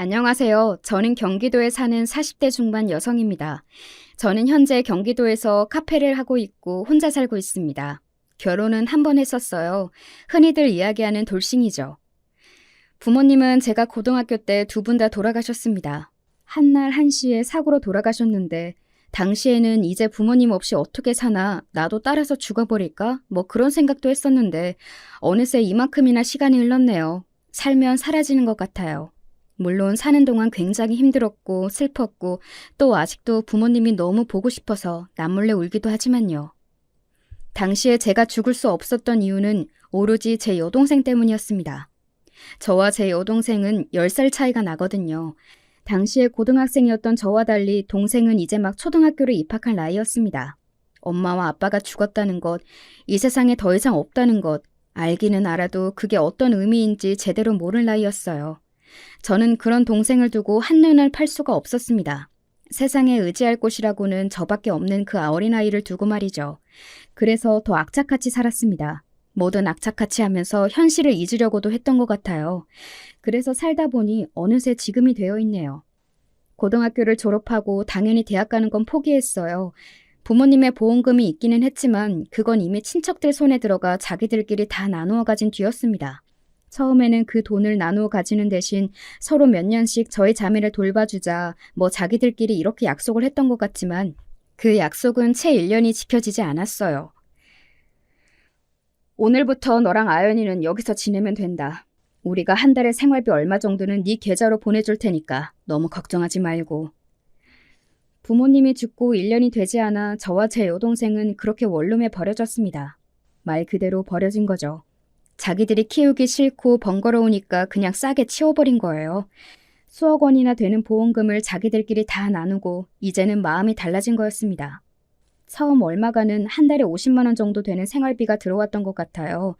안녕하세요. 저는 경기도에 사는 40대 중반 여성입니다. 저는 현재 경기도에서 카페를 하고 있고 혼자 살고 있습니다. 결혼은 한 번 했었어요. 흔히들 이야기하는 돌싱이죠. 부모님은 제가 고등학교 때 두 분 다 돌아가셨습니다. 한날 한시에 사고로 돌아가셨는데 당시에는 이제 부모님 없이 어떻게 사나 나도 따라서 죽어버릴까? 뭐 그런 생각도 했었는데 어느새 이만큼이나 시간이 흘렀네요. 살면 사라지는 것 같아요. 물론 사는 동안 굉장히 힘들었고 슬펐고 또 아직도 부모님이 너무 보고 싶어서 남몰래 울기도 하지만요. 당시에 제가 죽을 수 없었던 이유는 오로지 제 여동생 때문이었습니다. 저와 제 여동생은 10살 차이가 나거든요. 당시에 고등학생이었던 저와 달리 동생은 이제 막 초등학교를 입학할 나이였습니다. 엄마와 아빠가 죽었다는 것, 이 세상에 더 이상 없다는 것, 알기는 알아도 그게 어떤 의미인지 제대로 모를 나이였어요. 저는 그런 동생을 두고 한눈을 팔 수가 없었습니다. 세상에 의지할 곳이라고는 저밖에 없는 그 어린아이를 두고 말이죠. 그래서 더 악착같이 살았습니다. 뭐든 악착같이 하면서 현실을 잊으려고도 했던 것 같아요. 그래서 살다 보니 어느새 지금이 되어 있네요. 고등학교를 졸업하고 당연히 대학 가는 건 포기했어요. 부모님의 보험금이 있기는 했지만 그건 이미 친척들 손에 들어가 자기들끼리 다 나누어 가진 뒤였습니다. 처음에는 그 돈을 나누어 가지는 대신 서로 몇 년씩 저희 자매를 돌봐주자 뭐 자기들끼리 이렇게 약속을 했던 것 같지만 그 약속은 채 1년이 지켜지지 않았어요. 오늘부터 너랑 아연이는 여기서 지내면 된다. 우리가 한 달에 생활비 얼마 정도는 네 계좌로 보내줄 테니까 너무 걱정하지 말고. 부모님이 죽고 1년이 되지 않아 저와 제 여동생은 그렇게 원룸에 버려졌습니다. 말 그대로 버려진 거죠. 자기들이 키우기 싫고 번거로우니까 그냥 싸게 치워버린 거예요. 수억 원이나 되는 보험금을 자기들끼리 다 나누고 이제는 마음이 달라진 거였습니다. 처음 얼마가는 한 달에 50만 원 정도 되는 생활비가 들어왔던 것 같아요.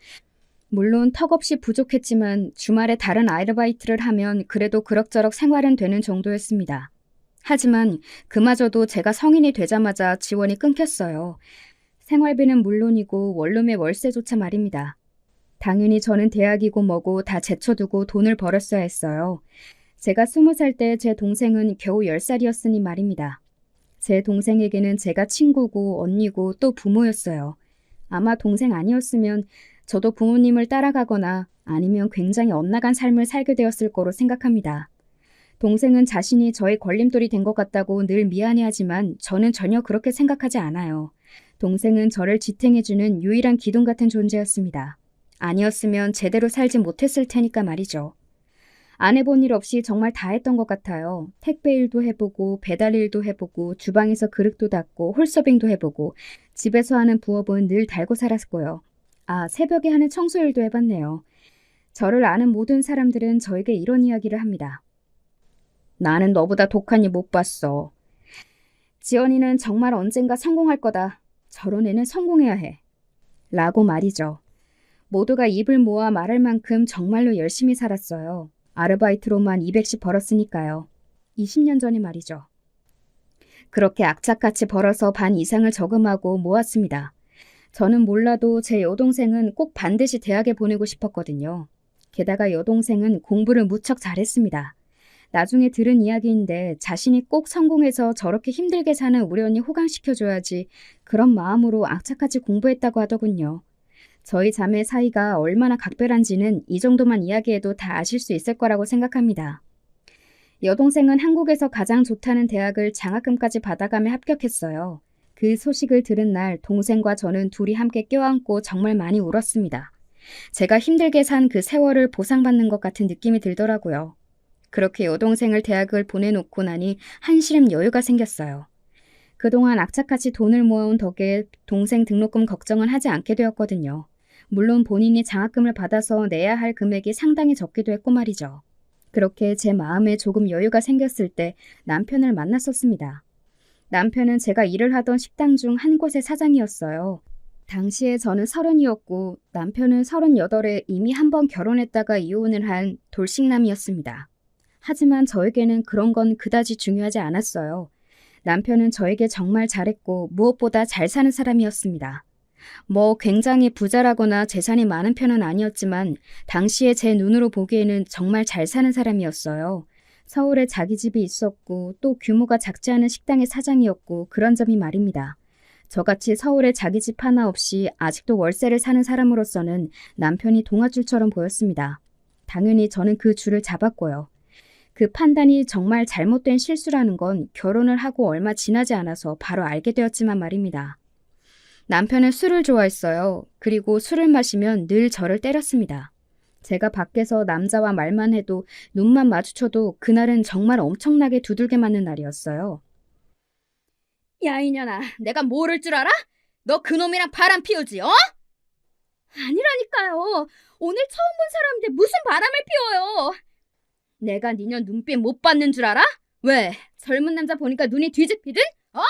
물론 턱없이 부족했지만 주말에 다른 아르바이트를 하면 그래도 그럭저럭 생활은 되는 정도였습니다. 하지만 그마저도 제가 성인이 되자마자 지원이 끊겼어요. 생활비는 물론이고 원룸의 월세조차 말입니다. 당연히 저는 대학이고 뭐고 다 제쳐두고 돈을 벌었어야 했어요. 제가 20살 때 제 동생은 겨우 10살이었으니 말입니다. 제 동생에게는 제가 친구고 언니고 또 부모였어요. 아마 동생 아니었으면 저도 부모님을 따라가거나 아니면 굉장히 엇나간 삶을 살게 되었을 거로 생각합니다. 동생은 자신이 저의 걸림돌이 된 것 같다고 늘 미안해하지만 저는 전혀 그렇게 생각하지 않아요. 동생은 저를 지탱해주는 유일한 기둥 같은 존재였습니다. 아니었으면 제대로 살지 못했을 테니까 말이죠. 안 해본 일 없이 정말 다 했던 것 같아요. 택배 일도 해보고 배달 일도 해보고 주방에서 그릇도 닦고 홀서빙도 해보고 집에서 하는 부업은 늘 달고 살았고요. 새벽에 하는 청소 일도 해봤네요. 저를 아는 모든 사람들은 저에게 이런 이야기를 합니다. 나는 너보다 독한 일 못 봤어. 지연이는 정말 언젠가 성공할 거다. 저런 애는 성공해야 해. 라고 말이죠. 모두가 입을 모아 말할 만큼 정말로 열심히 살았어요. 아르바이트로만 200씩 벌었으니까요. 20년 전에 말이죠. 그렇게 악착같이 벌어서 반 이상을 저금하고 모았습니다. 저는 몰라도 제 여동생은 꼭 반드시 대학에 보내고 싶었거든요. 게다가 여동생은 공부를 무척 잘했습니다. 나중에 들은 이야기인데 자신이 꼭 성공해서 저렇게 힘들게 사는 우리 언니 호강시켜줘야지 그런 마음으로 악착같이 공부했다고 하더군요. 저희 자매 사이가 얼마나 각별한지는 이 정도만 이야기해도 다 아실 수 있을 거라고 생각합니다. 여동생은 한국에서 가장 좋다는 대학을 장학금까지 받아가며 합격했어요. 그 소식을 들은 날 동생과 저는 둘이 함께 껴안고 정말 많이 울었습니다. 제가 힘들게 산 그 세월을 보상받는 것 같은 느낌이 들더라고요. 그렇게 여동생을 대학을 보내놓고 나니 한시름 여유가 생겼어요. 그동안 악착같이 돈을 모아온 덕에 동생 등록금 걱정은 하지 않게 되었거든요. 물론 본인이 장학금을 받아서 내야 할 금액이 상당히 적기도 했고 말이죠. 그렇게 제 마음에 조금 여유가 생겼을 때 남편을 만났었습니다. 남편은 제가 일을 하던 식당 중 한 곳의 사장이었어요. 당시에 저는 30이었고 남편은 38에 이미 한 번 결혼했다가 이혼을 한 돌싱남이었습니다. 하지만 저에게는 그런 건 그다지 중요하지 않았어요. 남편은 저에게 정말 잘했고 무엇보다 잘 사는 사람이었습니다. 뭐 굉장히 부자라거나 재산이 많은 편은 아니었지만 당시에 제 눈으로 보기에는 정말 잘 사는 사람이었어요. 서울에 자기 집이 있었고 또 규모가 작지 않은 식당의 사장이었고 그런 점이 말입니다. 저같이 서울에 자기 집 하나 없이 아직도 월세를 사는 사람으로서는 남편이 동아줄처럼 보였습니다. 당연히 저는 그 줄을 잡았고요. 그 판단이 정말 잘못된 실수라는 건 결혼을 하고 얼마 지나지 않아서 바로 알게 되었지만 말입니다. 남편은 술을 좋아했어요. 그리고 술을 마시면 늘 저를 때렸습니다. 제가 밖에서 남자와 말만 해도 눈만 마주쳐도 그날은 정말 엄청나게 두들겨 맞는 날이었어요. 야, 이년아, 내가 모를 줄 알아? 너 그놈이랑 바람 피우지, 어? 아니라니까요. 오늘 처음 본 사람인데 무슨 바람을 피워요. 내가 니년 눈빛 못 받는 줄 알아? 왜? 젊은 남자 보니까 눈이 뒤집히든? 어?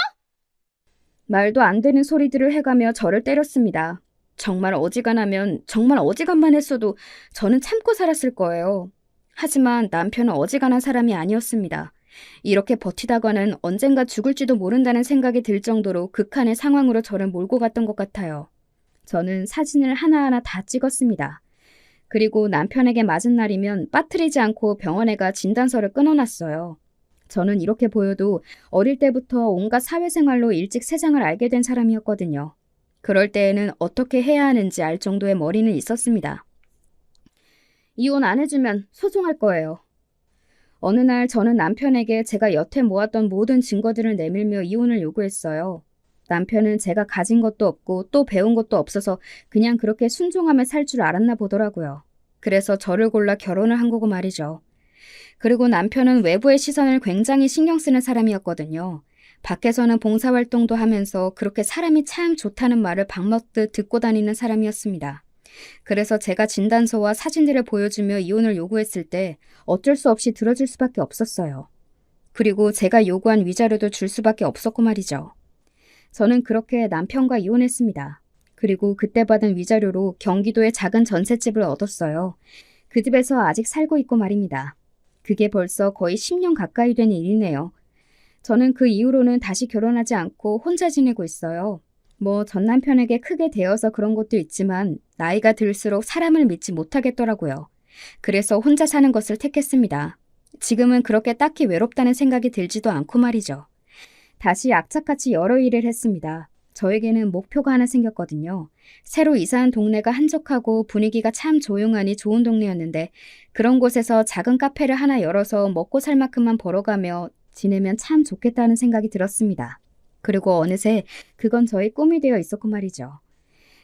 말도 안 되는 소리들을 해가며 저를 때렸습니다. 정말 어지간만 했어도 저는 참고 살았을 거예요. 하지만 남편은 어지간한 사람이 아니었습니다. 이렇게 버티다가는 언젠가 죽을지도 모른다는 생각이 들 정도로 극한의 상황으로 저를 몰고 갔던 것 같아요. 저는 사진을 하나하나 다 찍었습니다. 그리고 남편에게 맞은 날이면 빠뜨리지 않고 병원에 가 진단서를 끊어놨어요. 저는 이렇게 보여도 어릴 때부터 온갖 사회생활로 일찍 세상을 알게 된 사람이었거든요. 그럴 때에는 어떻게 해야 하는지 알 정도의 머리는 있었습니다. 이혼 안 해주면 소송할 거예요. 어느 날 저는 남편에게 제가 여태 모았던 모든 증거들을 내밀며 이혼을 요구했어요. 남편은 제가 가진 것도 없고 또 배운 것도 없어서 그냥 그렇게 순종하며 살 줄 알았나 보더라고요. 그래서 저를 골라 결혼을 한 거고 말이죠. 그리고 남편은 외부의 시선을 굉장히 신경 쓰는 사람이었거든요. 밖에서는 봉사활동도 하면서 그렇게 사람이 참 좋다는 말을 밥먹듯 듣고 다니는 사람이었습니다. 그래서 제가 진단서와 사진들을 보여주며 이혼을 요구했을 때 어쩔 수 없이 들어줄 수밖에 없었어요. 그리고 제가 요구한 위자료도 줄 수밖에 없었고 말이죠. 저는 그렇게 남편과 이혼했습니다. 그리고 그때 받은 위자료로 경기도의 작은 전셋집을 얻었어요. 그 집에서 아직 살고 있고 말입니다. 그게 벌써 거의 10년 가까이 된 일이네요. 저는 그 이후로는 다시 결혼하지 않고 혼자 지내고 있어요. 전 남편에게 크게 대여서 그런 것도 있지만 나이가 들수록 사람을 믿지 못하겠더라고요. 그래서 혼자 사는 것을 택했습니다. 지금은 그렇게 딱히 외롭다는 생각이 들지도 않고 말이죠. 다시 악착같이 여러 일을 했습니다. 저에게는 목표가 하나 생겼거든요. 새로 이사한 동네가 한적하고 분위기가 참 조용하니 좋은 동네였는데 그런 곳에서 작은 카페를 하나 열어서 먹고 살 만큼만 벌어가며 지내면 참 좋겠다는 생각이 들었습니다. 그리고 어느새 그건 저의 꿈이 되어 있었고 말이죠.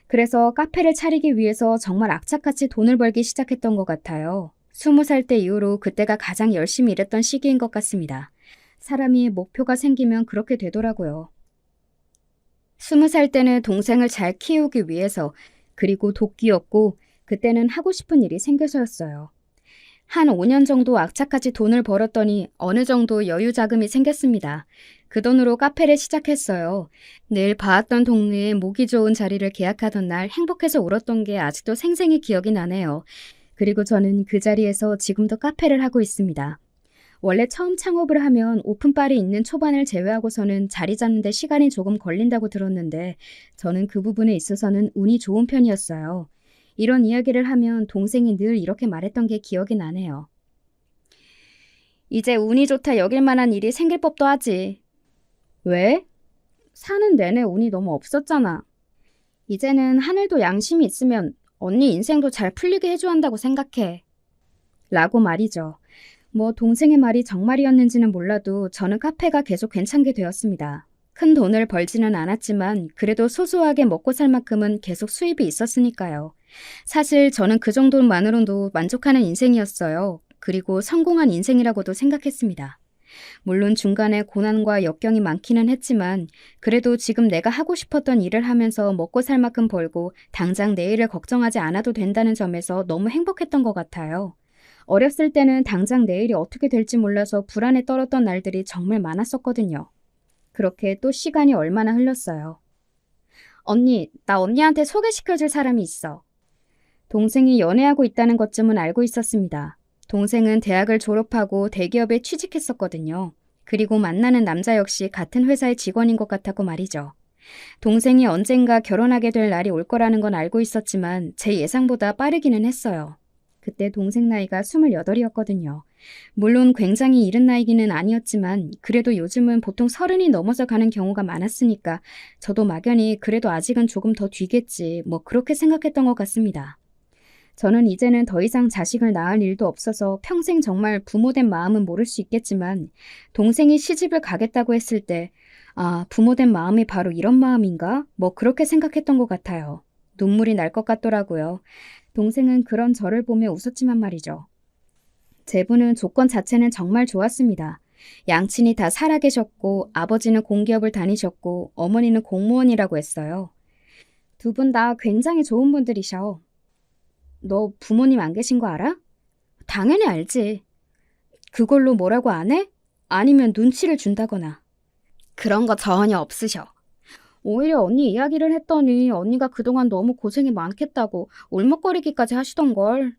그래서 카페를 차리기 위해서 정말 악착같이 돈을 벌기 시작했던 것 같아요. 20살 때 이후로 그때가 가장 열심히 일했던 시기인 것 같습니다. 사람이 목표가 생기면 그렇게 되더라고요. 20살 때는 동생을 잘 키우기 위해서, 그리고 도끼였고 그때는 하고 싶은 일이 생겨서였어요. 한 5년 정도 악착같이 돈을 벌었더니 어느 정도 여유 자금이 생겼습니다. 그 돈으로 카페를 시작했어요. 늘 봐왔던 동네에 목이 좋은 자리를 계약하던 날 행복해서 울었던 게 아직도 생생히 기억이 나네요. 그리고 저는 그 자리에서 지금도 카페를 하고 있습니다. 원래 처음 창업을 하면 오픈바리 있는 초반을 제외하고서는 자리 잡는 데 시간이 조금 걸린다고 들었는데 저는 그 부분에 있어서는 운이 좋은 편이었어요. 이런 이야기를 하면 동생이 늘 이렇게 말했던 게 기억이 나네요. 이제 운이 좋다 여길 만한 일이 생길 법도 하지. 왜? 사는 내내 운이 너무 없었잖아. 이제는 하늘도 양심이 있으면 언니 인생도 잘 풀리게 해줘야 한다고 생각해. 라고 말이죠. 동생의 말이 정말이었는지는 몰라도 저는 카페가 계속 괜찮게 되었습니다. 큰 돈을 벌지는 않았지만 그래도 소소하게 먹고 살 만큼은 계속 수입이 있었으니까요. 사실 저는 그 정도만으로도 만족하는 인생이었어요. 그리고 성공한 인생이라고도 생각했습니다. 물론 중간에 고난과 역경이 많기는 했지만 그래도 지금 내가 하고 싶었던 일을 하면서 먹고 살 만큼 벌고 당장 내일을 걱정하지 않아도 된다는 점에서 너무 행복했던 것 같아요. 어렸을 때는 당장 내일이 어떻게 될지 몰라서 불안에 떨었던 날들이 정말 많았었거든요. 그렇게 또 시간이 얼마나 흘렀어요. 언니, 나 언니한테 소개시켜줄 사람이 있어. 동생이 연애하고 있다는 것쯤은 알고 있었습니다. 동생은 대학을 졸업하고 대기업에 취직했었거든요. 그리고 만나는 남자 역시 같은 회사의 직원인 것 같았고 말이죠. 동생이 언젠가 결혼하게 될 날이 올 거라는 건 알고 있었지만 제 예상보다 빠르기는 했어요. 그때 동생 나이가 28이었거든요. 물론 굉장히 이른 나이기는 아니었지만 그래도 요즘은 보통 30이 넘어서 가는 경우가 많았으니까 저도 막연히 그래도 아직은 조금 더 뒤겠지 뭐 그렇게 생각했던 것 같습니다. 저는 이제는 더 이상 자식을 낳을 일도 없어서 평생 정말 부모된 마음은 모를 수 있겠지만 동생이 시집을 가겠다고 했을 때 아, 부모된 마음이 바로 이런 마음인가? 뭐 그렇게 생각했던 것 같아요. 눈물이 날 것 같더라고요. 동생은 그런 저를 보며 웃었지만 말이죠. 제부는 조건 자체는 정말 좋았습니다. 양친이 다 살아계셨고 아버지는 공기업을 다니셨고 어머니는 공무원이라고 했어요. 두 분 다 굉장히 좋은 분들이셔. 너 부모님 안 계신 거 알아? 당연히 알지. 그걸로 뭐라고 안 해? 아니면 눈치를 준다거나. 그런 거 전혀 없으셔. 오히려 언니 이야기를 했더니 언니가 그동안 너무 고생이 많겠다고 울먹거리기까지 하시던걸.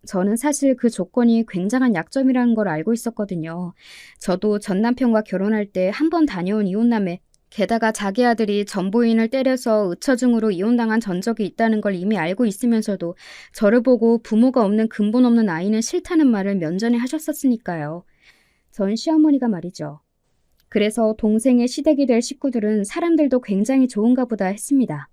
저는 사실 그 조건이 굉장한 약점이라는 걸 알고 있었거든요. 저도 전 남편과 결혼할 때 한 번 다녀온 이혼남에 게다가 자기 아들이 전 부인을 때려서 의처증으로 이혼당한 전적이 있다는 걸 이미 알고 있으면서도 저를 보고 부모가 없는 근본 없는 아이는 싫다는 말을 면전에 하셨었으니까요. 전 시어머니가 말이죠. 그래서 동생의 시댁이 될 식구들은 사람들도 굉장히 좋은가 보다 했습니다.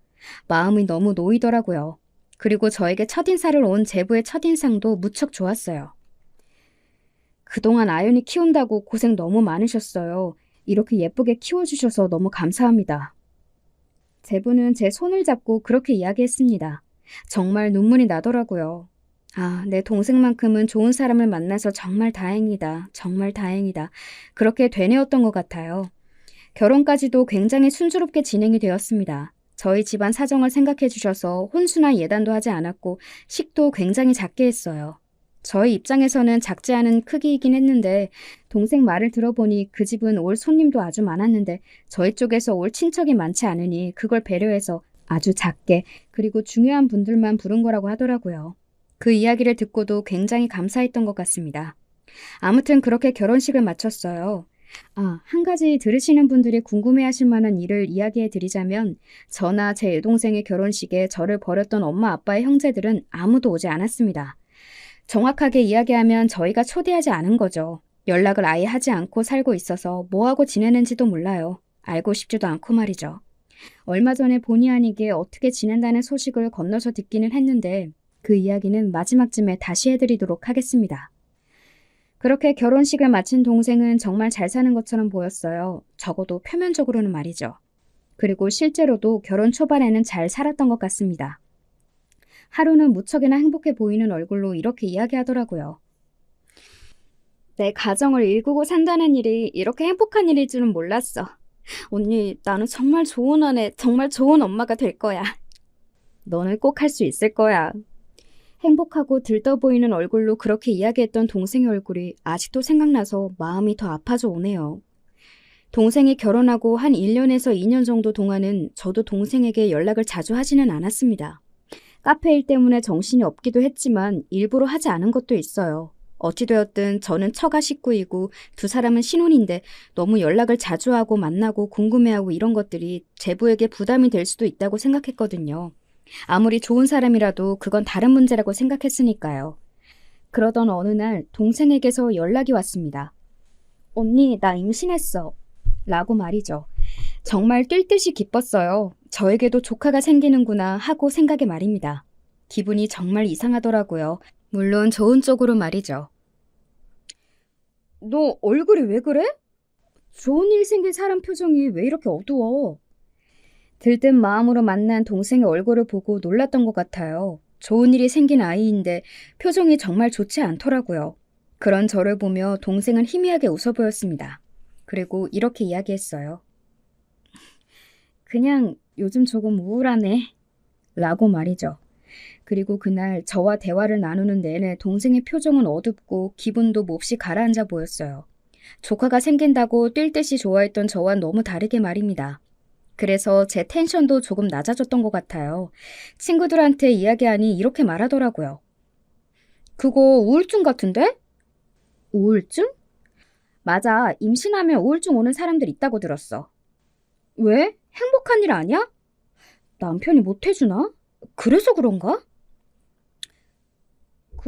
마음이 너무 놓이더라고요. 그리고 저에게 첫인사를 온 제부의 첫인상도 무척 좋았어요. 그동안 아연이 키운다고 고생 너무 많으셨어요. 이렇게 예쁘게 키워주셔서 너무 감사합니다. 제부는 제 손을 잡고 그렇게 이야기했습니다. 정말 눈물이 나더라고요. 아, 내 동생만큼은 좋은 사람을 만나서 정말 다행이다. 정말 다행이다. 그렇게 되뇌었던 것 같아요. 결혼까지도 굉장히 순조롭게 진행이 되었습니다. 저희 집안 사정을 생각해 주셔서 혼수나 예단도 하지 않았고 식도 굉장히 작게 했어요. 저희 입장에서는 작지 않은 크기이긴 했는데 동생 말을 들어보니 그 집은 올 손님도 아주 많았는데 저희 쪽에서 올 친척이 많지 않으니 그걸 배려해서 아주 작게 그리고 중요한 분들만 부른 거라고 하더라고요. 그 이야기를 듣고도 굉장히 감사했던 것 같습니다. 아무튼 그렇게 결혼식을 마쳤어요. 아, 한 가지 들으시는 분들이 궁금해하실 만한 일을 이야기해 드리자면 저나 제 여동생의 결혼식에 저를 버렸던 엄마 아빠의 형제들은 아무도 오지 않았습니다. 정확하게 이야기하면 저희가 초대하지 않은 거죠. 연락을 아예 하지 않고 살고 있어서 뭐하고 지내는지도 몰라요. 알고 싶지도 않고 말이죠. 얼마 전에 본의 아니게 어떻게 지낸다는 소식을 건너서 듣기는 했는데 그 이야기는 마지막쯤에 다시 해드리도록 하겠습니다. 그렇게 결혼식을 마친 동생은 정말 잘 사는 것처럼 보였어요. 적어도 표면적으로는 말이죠. 그리고 실제로도 결혼 초반에는 잘 살았던 것 같습니다. 하루는 무척이나 행복해 보이는 얼굴로 이렇게 이야기하더라고요. 내 가정을 일구고 산다는 일이 이렇게 행복한 일일 줄은 몰랐어. 언니, 나는 정말 좋은 아내, 정말 좋은 엄마가 될 거야. 너는 꼭 할 수 있을 거야. 행복하고 들떠 보이는 얼굴로 그렇게 이야기했던 동생의 얼굴이 아직도 생각나서 마음이 더 아파져 오네요. 동생이 결혼하고 한 1년에서 2년 정도 동안은 저도 동생에게 연락을 자주 하지는 않았습니다. 카페 일 때문에 정신이 없기도 했지만 일부러 하지 않은 것도 있어요. 어찌되었든 저는 처가 식구이고 두 사람은 신혼인데 너무 연락을 자주 하고 만나고 궁금해하고 이런 것들이 제부에게 부담이 될 수도 있다고 생각했거든요. 아무리 좋은 사람이라도 그건 다른 문제라고 생각했으니까요. 그러던 어느 날 동생에게서 연락이 왔습니다. 언니, 나 임신했어. 라고 말이죠. 정말 뛸 듯이 기뻤어요. 저에게도 조카가 생기는구나 하고 생각에 말입니다. 기분이 정말 이상하더라고요. 물론 좋은 쪽으로 말이죠. 너 얼굴이 왜 그래? 좋은 일 생긴 사람 표정이 왜 이렇게 어두워? 들뜬 마음으로 만난 동생의 얼굴을 보고 놀랐던 것 같아요. 좋은 일이 생긴 아이인데 표정이 정말 좋지 않더라고요. 그런 저를 보며 동생은 희미하게 웃어 보였습니다. 그리고 이렇게 이야기했어요. 그냥 요즘 조금 우울하네. 라고 말이죠. 그리고 그날 저와 대화를 나누는 내내 동생의 표정은 어둡고 기분도 몹시 가라앉아 보였어요. 조카가 생긴다고 뛸 듯이 좋아했던 저와 너무 다르게 말입니다. 그래서 제 텐션도 조금 낮아졌던 것 같아요. 친구들한테 이야기하니 이렇게 말하더라고요. 그거 우울증 같은데? 우울증? 맞아, 임신하면 우울증 오는 사람들 있다고 들었어. 왜? 행복한 일 아니야? 남편이 못 해주나? 그래서 그런가?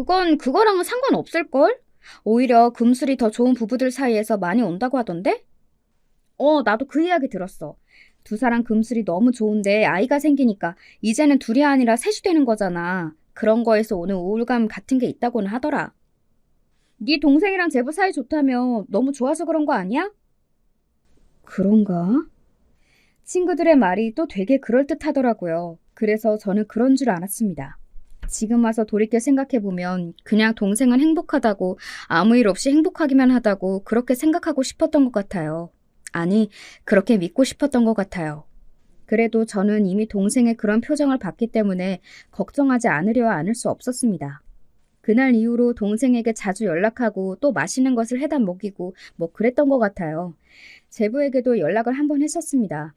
그거랑은 상관없을걸? 오히려 금술이 더 좋은 부부들 사이에서 많이 온다고 하던데? 나도 그 이야기 들었어. 두 사람 금술이 너무 좋은데 아이가 생기니까 이제는 둘이 아니라 셋이 되는 거잖아. 그런 거에서 오는 우울감 같은 게 있다고는 하더라. 네 동생이랑 제부 사이 좋다며 너무 좋아서 그런 거 아니야? 그런가? 친구들의 말이 또 되게 그럴듯하더라고요. 그래서 저는 그런 줄 알았습니다. 지금 와서 돌이켜 생각해보면 그냥 동생은 행복하다고 아무 일 없이 행복하기만 하다고 그렇게 생각하고 싶었던 것 같아요. 아니, 그렇게 믿고 싶었던 것 같아요. 그래도 저는 이미 동생의 그런 표정을 봤기 때문에 걱정하지 않으려 않을 수 없었습니다. 그날 이후로 동생에게 자주 연락하고 또 맛있는 것을 해다 먹이고 뭐 그랬던 것 같아요. 제부에게도 연락을 한 번 했었습니다.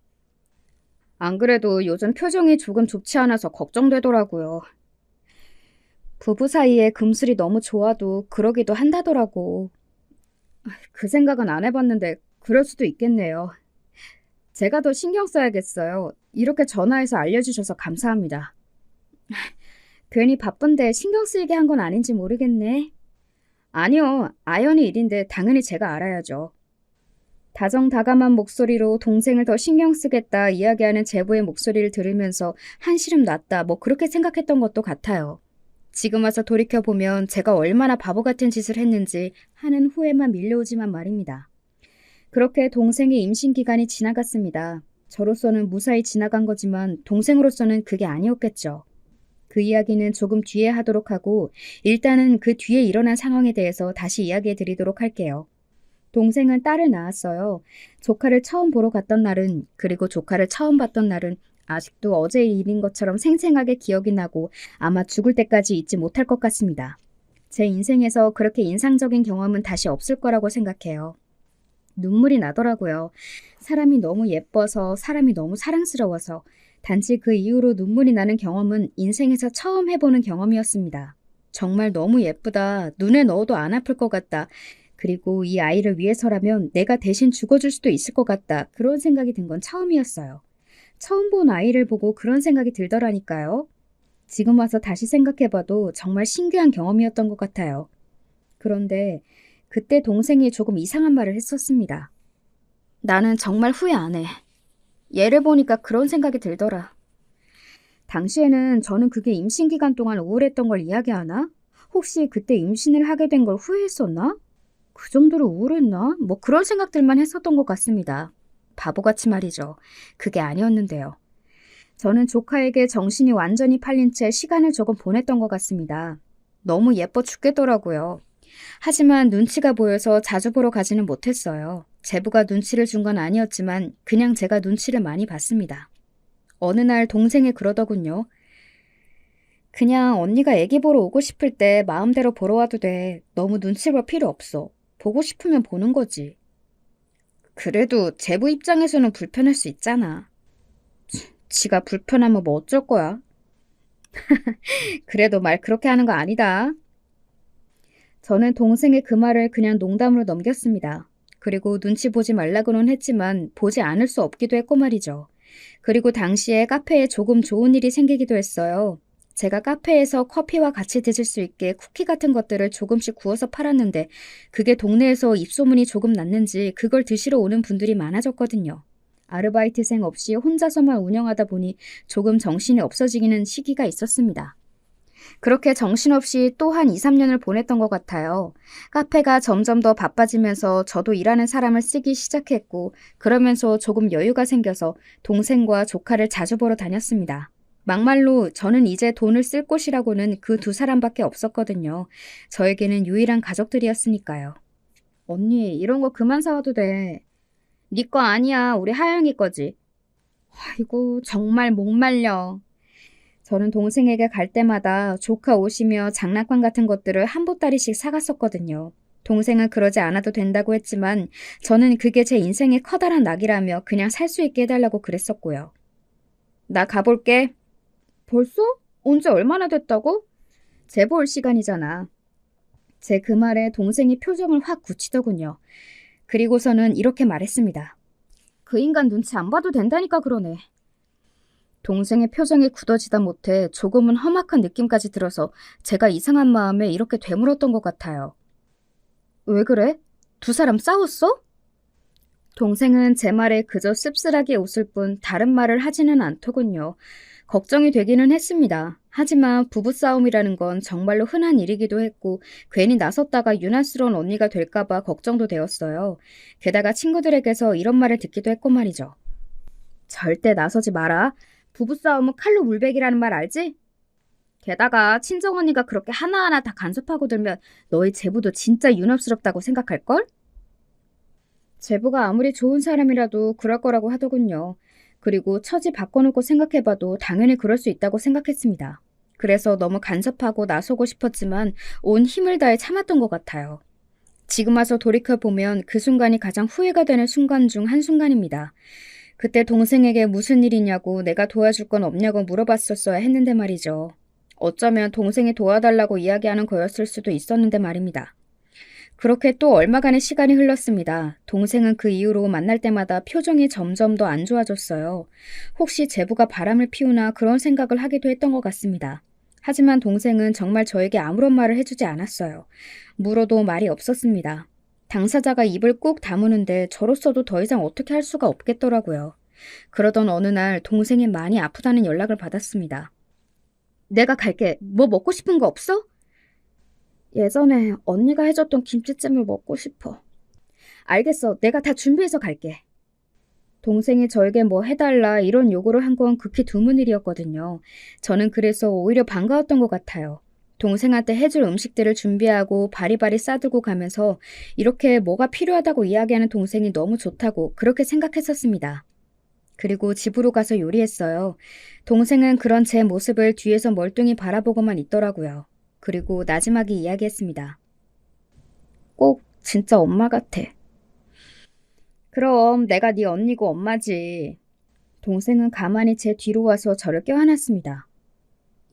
안 그래도 요즘 표정이 조금 좋지 않아서 걱정되더라고요. 부부 사이에 금술이 너무 좋아도 그러기도 한다더라고. 그 생각은 안 해봤는데 그럴 수도 있겠네요. 제가 더 신경 써야겠어요. 이렇게 전화해서 알려주셔서 감사합니다. 괜히 바쁜데 신경 쓰이게 한 건 아닌지 모르겠네. 아니요, 아연이 일인데 당연히 제가 알아야죠. 다정다감한 목소리로 동생을 더 신경 쓰겠다 이야기하는 제부의 목소리를 들으면서 한시름 났다 뭐 그렇게 생각했던 것도 같아요. 지금 와서 돌이켜보면 제가 얼마나 바보 같은 짓을 했는지 하는 후회만 밀려오지만 말입니다. 그렇게 동생의 임신 기간이 지나갔습니다. 저로서는 무사히 지나간 거지만 동생으로서는 그게 아니었겠죠. 그 이야기는 조금 뒤에 하도록 하고 일단은 그 뒤에 일어난 상황에 대해서 다시 이야기해 드리도록 할게요. 동생은 딸을 낳았어요. 조카를 처음 보러 갔던 날은 그리고 조카를 처음 봤던 날은 아직도 어제의 일인 것처럼 생생하게 기억이 나고 아마 죽을 때까지 잊지 못할 것 같습니다. 제 인생에서 그렇게 인상적인 경험은 다시 없을 거라고 생각해요. 눈물이 나더라고요. 사람이 너무 예뻐서 사람이 너무 사랑스러워서 단지 그 이후로 눈물이 나는 경험은 인생에서 처음 해보는 경험이었습니다. 정말 너무 예쁘다. 눈에 넣어도 안 아플 것 같다. 그리고 이 아이를 위해서라면 내가 대신 죽어줄 수도 있을 것 같다. 그런 생각이 든 건 처음이었어요. 처음 본 아이를 보고 그런 생각이 들더라니까요. 지금 와서 다시 생각해봐도 정말 신기한 경험이었던 것 같아요. 그런데 그때 동생이 조금 이상한 말을 했었습니다. 나는 정말 후회 안 해. 얘를 보니까 그런 생각이 들더라. 당시에는 저는 그게 임신 기간 동안 우울했던 걸 이야기하나? 혹시 그때 임신을 하게 된 걸 후회했었나? 그 정도로 우울했나? 뭐 그런 생각들만 했었던 것 같습니다. 바보같이 말이죠. 그게 아니었는데요. 저는 조카에게 정신이 완전히 팔린 채 시간을 조금 보냈던 것 같습니다. 너무 예뻐 죽겠더라고요. 하지만 눈치가 보여서 자주 보러 가지는 못했어요. 제부가 눈치를 준 건 아니었지만 그냥 제가 눈치를 많이 봤습니다. 어느 날 동생이 그러더군요. 그냥 언니가 애기 보러 오고 싶을 때 마음대로 보러 와도 돼. 너무 눈치 볼 필요 없어. 보고 싶으면 보는 거지. 그래도 제부 입장에서는 불편할 수 있잖아. 지가 불편하면 뭐 어쩔 거야? 그래도 말 그렇게 하는 거 아니다. 저는 동생의 그 말을 그냥 농담으로 넘겼습니다. 그리고 눈치 보지 말라고는 했지만 보지 않을 수 없기도 했고 말이죠. 그리고 당시에 카페에 조금 좋은 일이 생기기도 했어요. 제가 카페에서 커피와 같이 드실 수 있게 쿠키 같은 것들을 조금씩 구워서 팔았는데 그게 동네에서 입소문이 조금 났는지 그걸 드시러 오는 분들이 많아졌거든요. 아르바이트생 없이 혼자서만 운영하다 보니 조금 정신이 없어지기는 시기가 있었습니다. 그렇게 정신없이 또 한 2, 3년을 보냈던 것 같아요. 카페가 점점 더 바빠지면서 저도 일하는 사람을 쓰기 시작했고 그러면서 조금 여유가 생겨서 동생과 조카를 자주 보러 다녔습니다. 막말로 저는 이제 돈을 쓸 곳이라고는 그 두 사람밖에 없었거든요. 저에게는 유일한 가족들이었으니까요. 언니, 이런 거 그만 사와도 돼. 네 거 아니야. 우리 하영이 거지. 아이고, 정말 목말려. 저는 동생에게 갈 때마다 조카 옷이며 장난감 같은 것들을 한 보따리씩 사갔었거든요. 동생은 그러지 않아도 된다고 했지만 저는 그게 제 인생의 커다란 낙이라며 그냥 살 수 있게 해달라고 그랬었고요. 나 가볼게. 벌써? 온 지 얼마나 됐다고? 제보 올 시간이잖아. 제 그 말에 동생이 표정을 확 굳히더군요. 그리고서는 이렇게 말했습니다. 그 인간 눈치 안 봐도 된다니까 그러네. 동생의 표정이 굳어지다 못해 조금은 험악한 느낌까지 들어서 제가 이상한 마음에 이렇게 되물었던 것 같아요. 왜 그래? 두 사람 싸웠어? 동생은 제 말에 그저 씁쓸하게 웃을 뿐 다른 말을 하지는 않더군요. 걱정이 되기는 했습니다. 하지만 부부싸움이라는 건 정말로 흔한 일이기도 했고 괜히 나섰다가 유난스러운 언니가 될까봐 걱정도 되었어요. 게다가 친구들에게서 이런 말을 듣기도 했고 말이죠. 절대 나서지 마라. 부부싸움은 칼로 물베기라는 말 알지? 게다가 친정언니가 그렇게 하나하나 다 간섭하고 들면 너희 제부도 진짜 유납스럽다고 생각할걸? 제부가 아무리 좋은 사람이라도 그럴 거라고 하더군요. 그리고 처지 바꿔놓고 생각해봐도 당연히 그럴 수 있다고 생각했습니다. 그래서 너무 간섭하고 나서고 싶었지만 온 힘을 다해 참았던 것 같아요. 지금 와서 돌이켜보면 그 순간이 가장 후회가 되는 순간 중 한순간입니다. 그때 동생에게 무슨 일이냐고 내가 도와줄 건 없냐고 물어봤었어야 했는데 말이죠. 어쩌면 동생이 도와달라고 이야기하는 거였을 수도 있었는데 말입니다. 그렇게 또 얼마간의 시간이 흘렀습니다. 동생은 그 이후로 만날 때마다 표정이 점점 더 안 좋아졌어요. 혹시 제부가 바람을 피우나 그런 생각을 하기도 했던 것 같습니다. 하지만 동생은 정말 저에게 아무런 말을 해주지 않았어요. 물어도 말이 없었습니다. 당사자가 입을 꾹 다무는데 저로서도 더 이상 어떻게 할 수가 없겠더라고요. 그러던 어느 날 동생이 많이 아프다는 연락을 받았습니다. 내가 갈게. 뭐 먹고 싶은 거 없어? 예전에 언니가 해줬던 김치찜을 먹고 싶어. 알겠어. 내가 다 준비해서 갈게. 동생이 저에게 뭐 해달라 이런 요구를 한 건 극히 드문 일이었거든요. 저는 그래서 오히려 반가웠던 것 같아요. 동생한테 해줄 음식들을 준비하고 바리바리 싸들고 가면서 이렇게 뭐가 필요하다고 이야기하는 동생이 너무 좋다고 그렇게 생각했었습니다. 그리고 집으로 가서 요리했어요. 동생은 그런 제 모습을 뒤에서 멀뚱히 바라보고만 있더라고요. 그리고 나지막이 이야기했습니다. 꼭 진짜 엄마 같아. 그럼 내가 네 언니고 엄마지. 동생은 가만히 제 뒤로 와서 저를 껴안았습니다.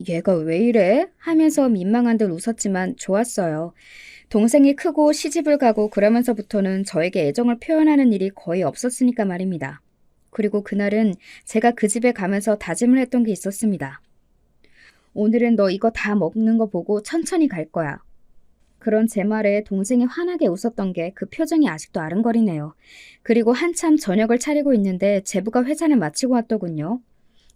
얘가 왜 이래? 하면서 민망한 듯 웃었지만 좋았어요. 동생이 크고 시집을 가고 그러면서부터는 저에게 애정을 표현하는 일이 거의 없었으니까 말입니다. 그리고 그날은 제가 그 집에 가면서 다짐을 했던 게 있었습니다. 오늘은 너 이거 다 먹는 거 보고 천천히 갈 거야. 그런 제 말에 동생이 환하게 웃었던 게 그 표정이 아직도 아른거리네요. 그리고 한참 저녁을 차리고 있는데 제부가 회산을 마치고 왔더군요.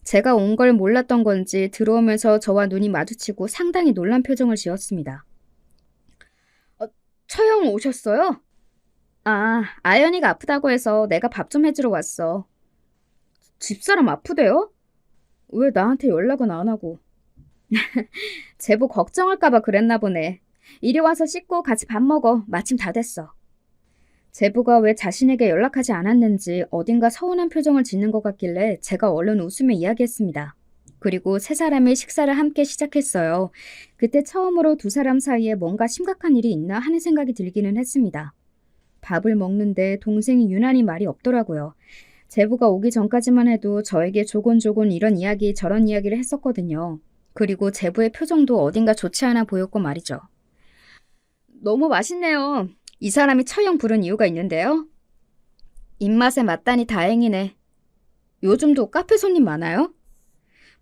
제가 온 걸 몰랐던 건지 들어오면서 저와 눈이 마주치고 상당히 놀란 표정을 지었습니다. 처형 오셨어요? 아, 아연이가 아프다고 해서 내가 밥 좀 해주러 왔어. 집사람 아프대요? 왜 나한테 연락은 안 하고? 제부 걱정할까봐 그랬나 보네. 이리 와서 씻고 같이 밥 먹어. 마침 다 됐어. 제부가 왜 자신에게 연락하지 않았는지 어딘가 서운한 표정을 짓는 것 같길래 제가 얼른 웃으며 이야기했습니다. 그리고 세 사람이 식사를 함께 시작했어요. 그때 처음으로 두 사람 사이에 뭔가 심각한 일이 있나 하는 생각이 들기는 했습니다. 밥을 먹는데 동생이 유난히 말이 없더라고요. 제부가 오기 전까지만 해도 저에게 조곤조곤 이런 이야기 저런 이야기를 했었거든요. 그리고 제부의 표정도 어딘가 좋지 않아 보였고 말이죠. 너무 맛있네요. 이 사람이 처형 부른 이유가 있는데요. 입맛에 맞다니 다행이네. 요즘도 카페 손님 많아요?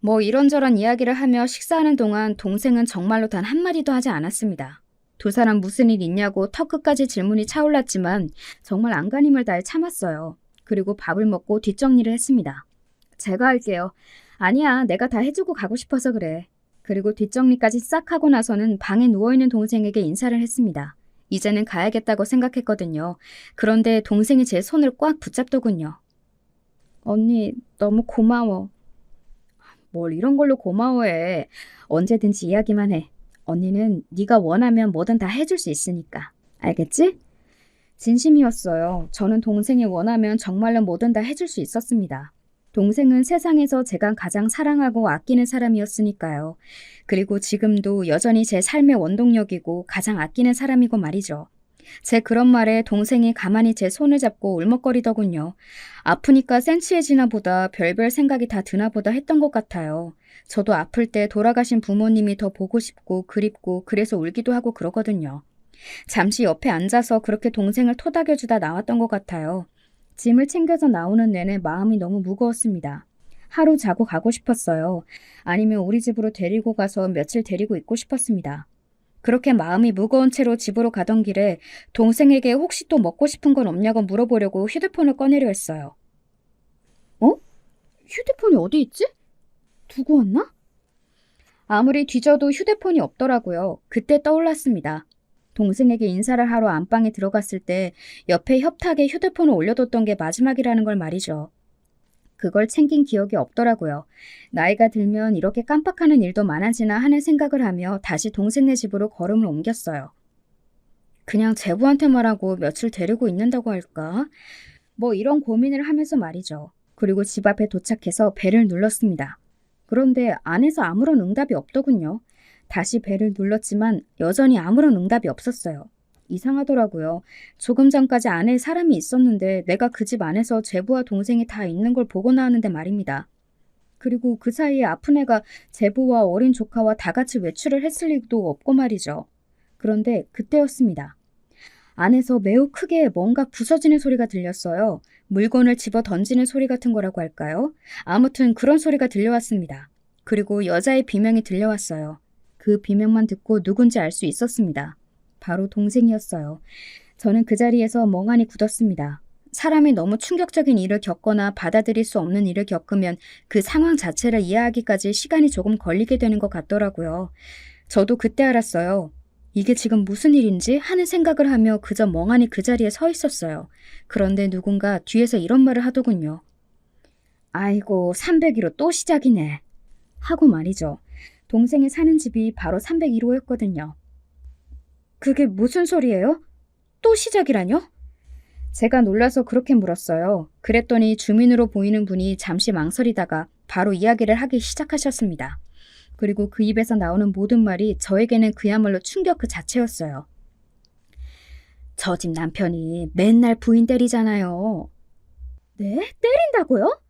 뭐 이런저런 이야기를 하며 식사하는 동안 동생은 정말로 단 한마디도 하지 않았습니다. 두 사람 무슨 일 있냐고 턱 끝까지 질문이 차올랐지만 정말 안간힘을 다해 참았어요. 그리고 밥을 먹고 뒷정리를 했습니다. 제가 할게요. 아니야, 내가 다 해주고 가고 싶어서 그래. 그리고 뒷정리까지 싹 하고 나서는 방에 누워있는 동생에게 인사를 했습니다. 이제는 가야겠다고 생각했거든요. 그런데 동생이 제 손을 꽉 붙잡더군요. 언니, 너무 고마워. 뭘 이런 걸로 고마워해. 언제든지 이야기만 해. 언니는 네가 원하면 뭐든 다 해줄 수 있으니까. 알겠지? 진심이었어요. 저는 동생이 원하면 정말로 뭐든 다 해줄 수 있었습니다. 동생은 세상에서 제가 가장 사랑하고 아끼는 사람이었으니까요. 그리고 지금도 여전히 제 삶의 원동력이고 가장 아끼는 사람이고 말이죠. 제 그런 말에 동생이 가만히 제 손을 잡고 울먹거리더군요. 아프니까 센치해지나 보다 별별 생각이 다 드나 보다 했던 것 같아요. 저도 아플 때 돌아가신 부모님이 더 보고 싶고 그립고 그래서 울기도 하고 그러거든요. 잠시 옆에 앉아서 그렇게 동생을 토닥여주다 나왔던 것 같아요. 짐을 챙겨서 나오는 내내 마음이 너무 무거웠습니다. 하루 자고 가고 싶었어요. 아니면 우리 집으로 데리고 가서 며칠 데리고 있고 싶었습니다. 그렇게 마음이 무거운 채로 집으로 가던 길에 동생에게 혹시 또 먹고 싶은 건 없냐고 물어보려고 휴대폰을 꺼내려 했어요. 어? 휴대폰이 어디 있지? 두고 왔나? 아무리 뒤져도 휴대폰이 없더라고요. 그때 떠올랐습니다. 동생에게 인사를 하러 안방에 들어갔을 때 옆에 협탁에 휴대폰을 올려뒀던 게 마지막이라는 걸 말이죠. 그걸 챙긴 기억이 없더라고요. 나이가 들면 이렇게 깜빡하는 일도 많아지나 하는 생각을 하며 다시 동생네 집으로 걸음을 옮겼어요. 그냥 제부한테 말하고 며칠 데리고 있는다고 할까? 뭐 이런 고민을 하면서 말이죠. 그리고 집 앞에 도착해서 벨을 눌렀습니다. 그런데 안에서 아무런 응답이 없더군요. 다시 벨을 눌렀지만 여전히 아무런 응답이 없었어요. 이상하더라고요. 조금 전까지 안에 사람이 있었는데 내가 그 집 안에서 제부와 동생이 다 있는 걸 보고 나왔는데 말입니다. 그리고 그 사이에 아픈 애가 제부와 어린 조카와 다 같이 외출을 했을 리도 없고 말이죠. 그런데 그때였습니다. 안에서 매우 크게 뭔가 부서지는 소리가 들렸어요. 물건을 집어 던지는 소리 같은 거라고 할까요? 아무튼 그런 소리가 들려왔습니다. 그리고 여자의 비명이 들려왔어요. 그 비명만 듣고 누군지 알 수 있었습니다. 바로 동생이었어요. 저는 그 자리에서 멍하니 굳었습니다. 사람이 너무 충격적인 일을 겪거나 받아들일 수 없는 일을 겪으면 그 상황 자체를 이해하기까지 시간이 조금 걸리게 되는 것 같더라고요. 저도 그때 알았어요. 이게 지금 무슨 일인지 하는 생각을 하며 그저 멍하니 그 자리에 서 있었어요. 그런데 누군가 뒤에서 이런 말을 하더군요. 아이고, 301호 또 시작이네. 하고 말이죠. 동생이 사는 집이 바로 301호였거든요. 그게 무슨 소리예요? 또 시작이라뇨? 제가 놀라서 그렇게 물었어요. 그랬더니 주민으로 보이는 분이 잠시 망설이다가 바로 이야기를 하기 시작하셨습니다. 그리고 그 입에서 나오는 모든 말이 저에게는 그야말로 충격 그 자체였어요. 저 집 남편이 맨날 부인 때리잖아요. 네? 때린다고요?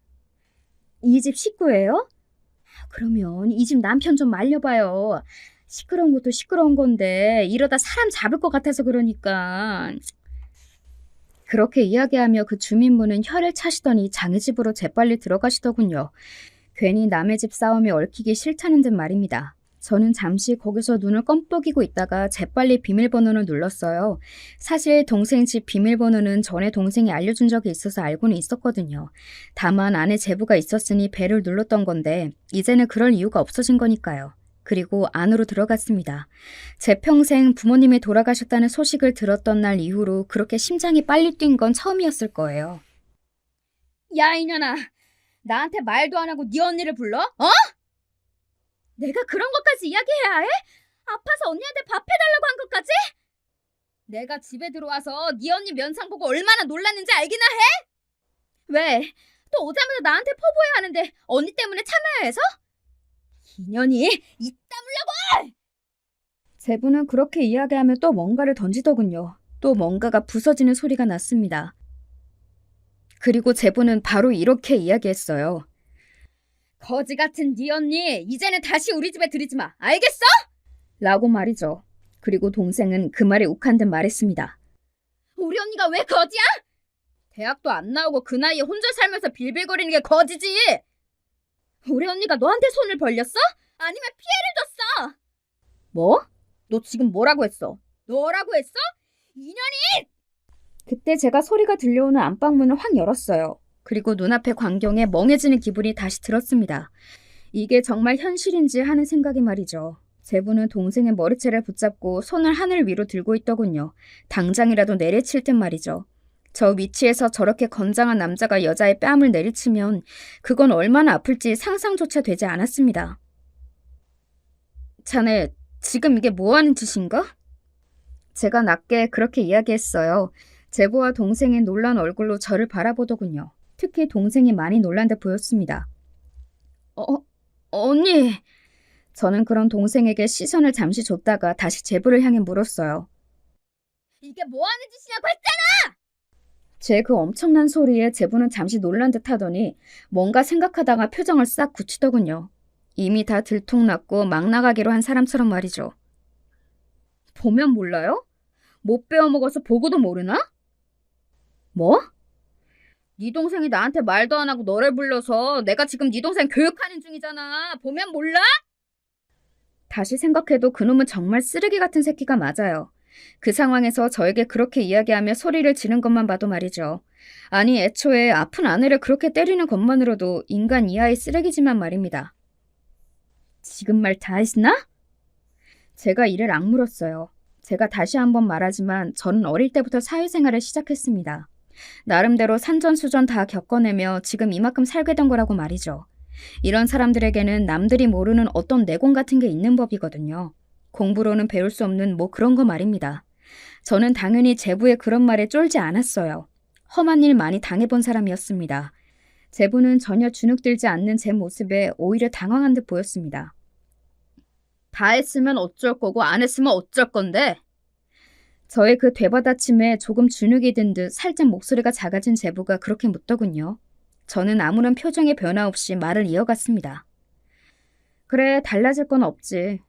이 집 식구예요? 그러면 이 집 남편 좀 말려봐요. 시끄러운 것도 시끄러운 건데 이러다 사람 잡을 것 같아서 그러니까. 그렇게 이야기하며 그 주민분은 혀를 차시더니 자기 집으로 재빨리 들어가시더군요. 괜히 남의 집 싸움에 얽히기 싫다는 듯 말입니다. 저는 잠시 거기서 눈을 껌뻑이고 있다가 재빨리 비밀번호를 눌렀어요. 사실 동생 집 비밀번호는 전에 동생이 알려준 적이 있어서 알고는 있었거든요. 다만 안에 제보가 있었으니 벨을 눌렀던 건데 이제는 그럴 이유가 없어진 거니까요. 그리고 안으로 들어갔습니다. 제 평생 부모님이 돌아가셨다는 소식을 들었던 날 이후로 그렇게 심장이 빨리 뛴 건 처음이었을 거예요. 야, 이년아! 나한테 말도 안 하고 네 언니를 불러? 어? 내가 그런 것까지 이야기해야 해? 아파서 언니한테 밥 해달라고 한 것까지? 내가 집에 들어와서 네 언니 면상 보고 얼마나 놀랐는지 알기나 해? 왜? 또 오자마자 나한테 포부해야 하는데 언니 때문에 참아야 해서? 인연이 이따 물라고! 제부는 그렇게 이야기하며 또 뭔가를 던지더군요. 또 뭔가가 부서지는 소리가 났습니다. 그리고 제부는 바로 이렇게 이야기했어요. 거지 같은 네 언니 이제는 다시 우리 집에 들이지 마. 알겠어? 라고 말이죠. 그리고 동생은 그 말에 욱한 듯 말했습니다. 우리 언니가 왜 거지야? 대학도 안 나오고 그 나이에 혼자 살면서 빌빌거리는 게 거지지. 우리 언니가 너한테 손을 벌렸어? 아니면 피해를 줬어? 뭐? 너 지금 뭐라고 했어? 너라고 했어? 인연이! 그때 제가 소리가 들려오는 안방문을 확 열었어요. 그리고 눈앞의 광경에 멍해지는 기분이 다시 들었습니다. 이게 정말 현실인지 하는 생각이 말이죠. 제부는 동생의 머리채를 붙잡고 손을 하늘 위로 들고 있더군요. 당장이라도 내리칠 듯 말이죠. 저 위치에서 저렇게 건장한 남자가 여자의 뺨을 내리치면 그건 얼마나 아플지 상상조차 되지 않았습니다. 자네, 지금 이게 뭐 하는 짓인가? 제가 낮게 그렇게 이야기했어요. 제부와 동생의 놀란 얼굴로 저를 바라보더군요. 특히 동생이 많이 놀란 듯 보였습니다. 언니! 저는 그런 동생에게 시선을 잠시 줬다가 다시 제부를 향해 물었어요. 이게 뭐 하는 짓이냐고 했잖아! 제 그 엄청난 소리에 제부는 잠시 놀란 듯 하더니 뭔가 생각하다가 표정을 싹 굳히더군요. 이미 다 들통났고 막 나가기로 한 사람처럼 말이죠. 보면 몰라요? 못 배워먹어서 보고도 모르나? 뭐? 네 동생이 나한테 말도 안 하고 너를 불러서 내가 지금 네 동생 교육하는 중이잖아. 보면 몰라? 다시 생각해도 그놈은 정말 쓰레기 같은 새끼가 맞아요. 그 상황에서 저에게 그렇게 이야기하며 소리를 지른 것만 봐도 말이죠. 아니, 애초에 아픈 아내를 그렇게 때리는 것만으로도 인간 이하의 쓰레기지만 말입니다. 지금 말 다 했나? 제가 이를 악물었어요. 제가 다시 한번 말하지만 저는 어릴 때부터 사회생활을 시작했습니다. 나름대로 산전수전 다 겪어내며 지금 이만큼 살게 된 거라고 말이죠. 이런 사람들에게는 남들이 모르는 어떤 내공 같은 게 있는 법이거든요. 공부로는 배울 수 없는 뭐 그런 거 말입니다. 저는 당연히 제부의 그런 말에 쫄지 않았어요. 험한 일 많이 당해본 사람이었습니다. 제부는 전혀 주눅들지 않는 제 모습에 오히려 당황한 듯 보였습니다. 다 했으면 어쩔 거고 안 했으면 어쩔 건데? 저의 그 되받아침에 조금 주눅이 든 듯 살짝 목소리가 작아진 제부가 그렇게 묻더군요. 저는 아무런 표정의 변화 없이 말을 이어갔습니다. 그래, 달라질 건 없지.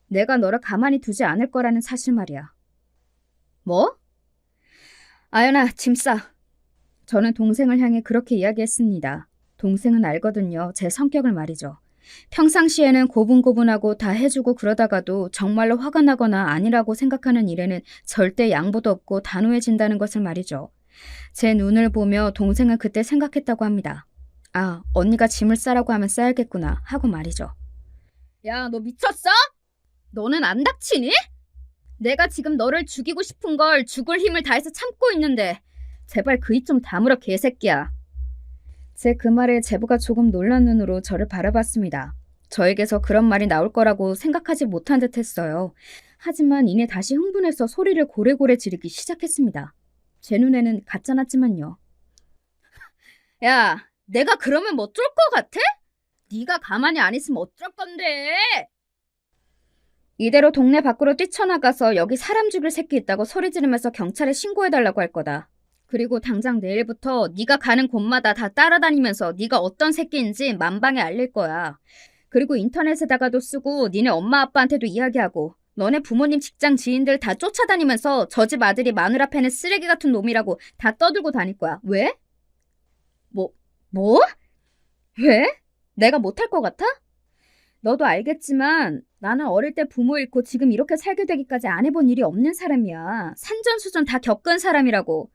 내가 너를 가만히 두지 않을 거라는 사실 말이야. 뭐? 아연아, 짐 싸. 저는 동생을 향해 그렇게 이야기했습니다. 동생은 알거든요. 제 성격을 말이죠. 평상시에는 고분고분하고 다 해주고 그러다가도 정말로 화가 나거나 아니라고 생각하는 일에는 절대 양보도 없고 단호해진다는 것을 말이죠. 제 눈을 보며 동생은 그때 생각했다고 합니다. 아, 언니가 짐을 싸라고 하면 싸야겠구나 하고 말이죠. 야, 너 미쳤어? 너는 안 닥치니? 내가 지금 너를 죽이고 싶은 걸 죽을 힘을 다해서 참고 있는데 제발 그 입 좀 다물어 개새끼야. 제 그 말에 제부가 조금 놀란 눈으로 저를 바라봤습니다. 저에게서 그런 말이 나올 거라고 생각하지 못한 듯 했어요. 하지만 이내 다시 흥분해서 소리를 고래고래 지르기 시작했습니다. 제 눈에는 가짜났지만요. 야, 내가 그러면 뭐 어쩔 것 같아? 네가 가만히 안 있으면 어쩔 건데? 이대로 동네 밖으로 뛰쳐나가서 여기 사람 죽일 새끼 있다고 소리 지르면서 경찰에 신고해달라고 할 거다. 그리고 당장 내일부터 네가 가는 곳마다 다 따라다니면서 네가 어떤 새끼인지 만방에 알릴 거야. 그리고 인터넷에다가도 쓰고 니네 엄마 아빠한테도 이야기하고 너네 부모님 직장 지인들 다 쫓아다니면서 저 집 아들이 마누라 패는 쓰레기 같은 놈이라고 다 떠들고 다닐 거야. 왜? 뭐? 왜? 내가 못할 것 같아? 너도 알겠지만 나는 어릴 때 부모 잃고 지금 이렇게 살게 되기까지 안 해본 일이 없는 사람이야. 산전수전 다 겪은 사람이라고.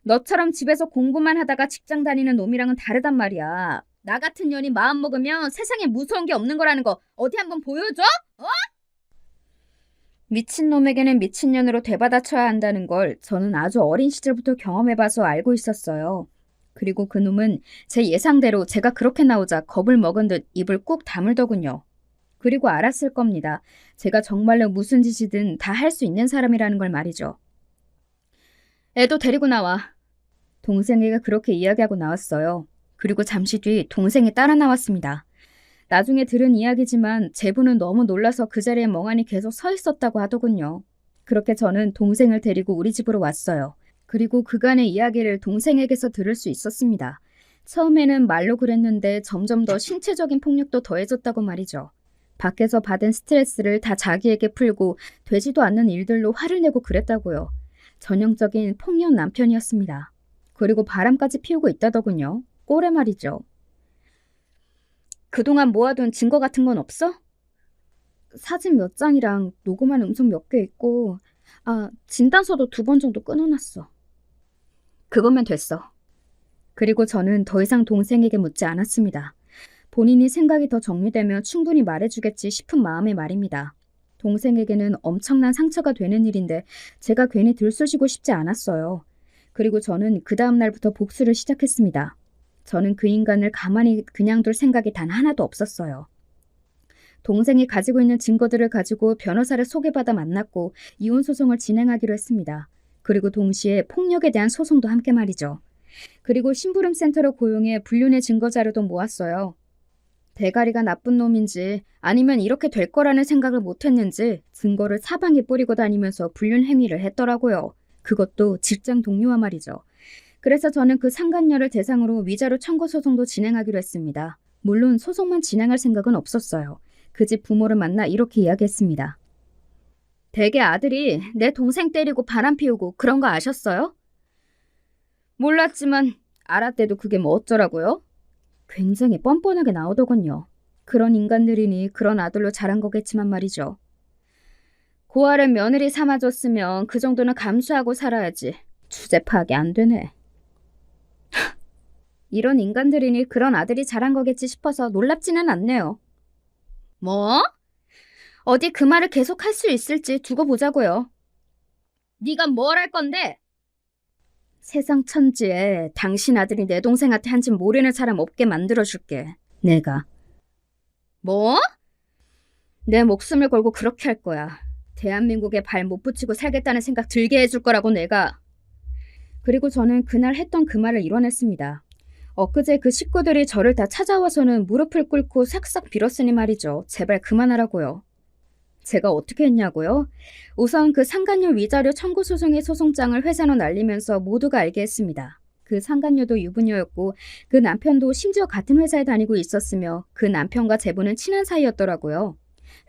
너처럼 집에서 공부만 하다가 직장 다니는 놈이랑은 다르단 말이야. 나 같은 년이 마음 먹으면 세상에 무서운 게 없는 거라는 거 어디 한번 보여줘? 어? 미친놈에게는 미친년으로 되받아쳐야 한다는 걸 저는 아주 어린 시절부터 경험해봐서 알고 있었어요. 그리고 그 놈은 제 예상대로 제가 그렇게 나오자 겁을 먹은 듯 입을 꾹 다물더군요. 그리고 알았을 겁니다. 제가 정말로 무슨 짓이든 다 할 수 있는 사람이라는 걸 말이죠. 애도 데리고 나와. 동생에게 그렇게 이야기하고 나왔어요. 그리고 잠시 뒤 동생이 따라 나왔습니다. 나중에 들은 이야기지만 제부는 너무 놀라서 그 자리에 멍하니 계속 서 있었다고 하더군요. 그렇게 저는 동생을 데리고 우리 집으로 왔어요. 그리고 그간의 이야기를 동생에게서 들을 수 있었습니다. 처음에는 말로 그랬는데 점점 더 신체적인 폭력도 더해졌다고 말이죠. 밖에서 받은 스트레스를 다 자기에게 풀고 되지도 않는 일들로 화를 내고 그랬다고요. 전형적인 폭력 남편이었습니다. 그리고 바람까지 피우고 있다더군요. 꼴에 말이죠. 그동안 모아둔 증거 같은 건 없어? 사진 몇 장이랑 녹음한 음성 몇 개 있고 진단서도 2번 정도 끊어놨어. 그거면 됐어. 그리고 저는 더 이상 동생에게 묻지 않았습니다. 본인이 생각이 더 정리되면 충분히 말해주겠지 싶은 마음의 말입니다. 동생에게는 엄청난 상처가 되는 일인데 제가 괜히 들쑤시고 싶지 않았어요. 그리고 저는 그 다음 날부터 복수를 시작했습니다. 저는 그 인간을 가만히 그냥 둘 생각이 단 하나도 없었어요. 동생이 가지고 있는 증거들을 가지고 변호사를 소개받아 만났고 이혼 소송을 진행하기로 했습니다. 그리고 동시에 폭력에 대한 소송도 함께 말이죠. 그리고 심부름센터를 고용해 불륜의 증거 자료도 모았어요. 대가리가 나쁜 놈인지 아니면 이렇게 될 거라는 생각을 못했는지 증거를 사방에 뿌리고 다니면서 불륜 행위를 했더라고요. 그것도 직장 동료와 말이죠. 그래서 저는 그 상간녀를 대상으로 위자료 청구 소송도 진행하기로 했습니다. 물론 소송만 진행할 생각은 없었어요. 그 집 부모를 만나 이렇게 이야기했습니다. 대개 아들이 내 동생 때리고 바람 피우고 그런 거 아셨어요? 몰랐지만 알았대도 그게 뭐 어쩌라고요? 굉장히 뻔뻔하게 나오더군요. 그런 인간들이니 그런 아들로 자란 거겠지만 말이죠. 고아를 며느리 삼아줬으면 그 정도는 감수하고 살아야지. 주제 파악이 안 되네. 이런 인간들이니 그런 아들이 자란 거겠지 싶어서 놀랍지는 않네요. 뭐? 어디 그 말을 계속 할 수 있을지 두고 보자고요. 네가 뭘 할 건데? 세상 천지에 당신 아들이 내 동생한테 한 짓 모르는 사람 없게 만들어줄게. 내가. 뭐? 내 목숨을 걸고 그렇게 할 거야. 대한민국에 발 못 붙이고 살겠다는 생각 들게 해줄 거라고 내가. 그리고 저는 그날 했던 그 말을 이뤄냈습니다. 엊그제 그 식구들이 저를 다 찾아와서는 무릎을 꿇고 싹싹 빌었으니 말이죠. 제발 그만하라고요. 제가 어떻게 했냐고요? 우선 그 상간녀 위자료 청구 소송의 소송장을 회사로 날리면서 모두가 알게 했습니다. 그 상간녀도 유부녀였고 그 남편도 심지어 같은 회사에 다니고 있었으며 그 남편과 제부는 친한 사이였더라고요.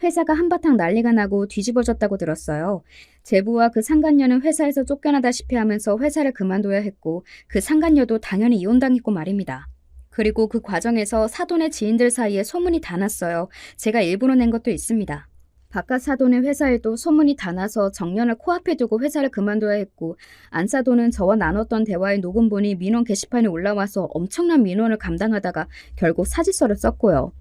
회사가 한바탕 난리가 나고 뒤집어졌다고 들었어요. 제부와 그 상간녀는 회사에서 쫓겨나다시피 하면서 회사를 그만둬야 했고 그 상간녀도 당연히 이혼당했고 말입니다. 그리고 그 과정에서 사돈의 지인들 사이에 소문이 다 났어요. 제가 일부러 낸 것도 있습니다. 바깥 사돈의 회사에도 소문이 다 나서 정년을 코앞에 두고 회사를 그만둬야 했고 안사돈은 저와 나눴던 대화의 녹음본이 민원 게시판에 올라와서 엄청난 민원을 감당하다가 결국 사직서를 썼고요.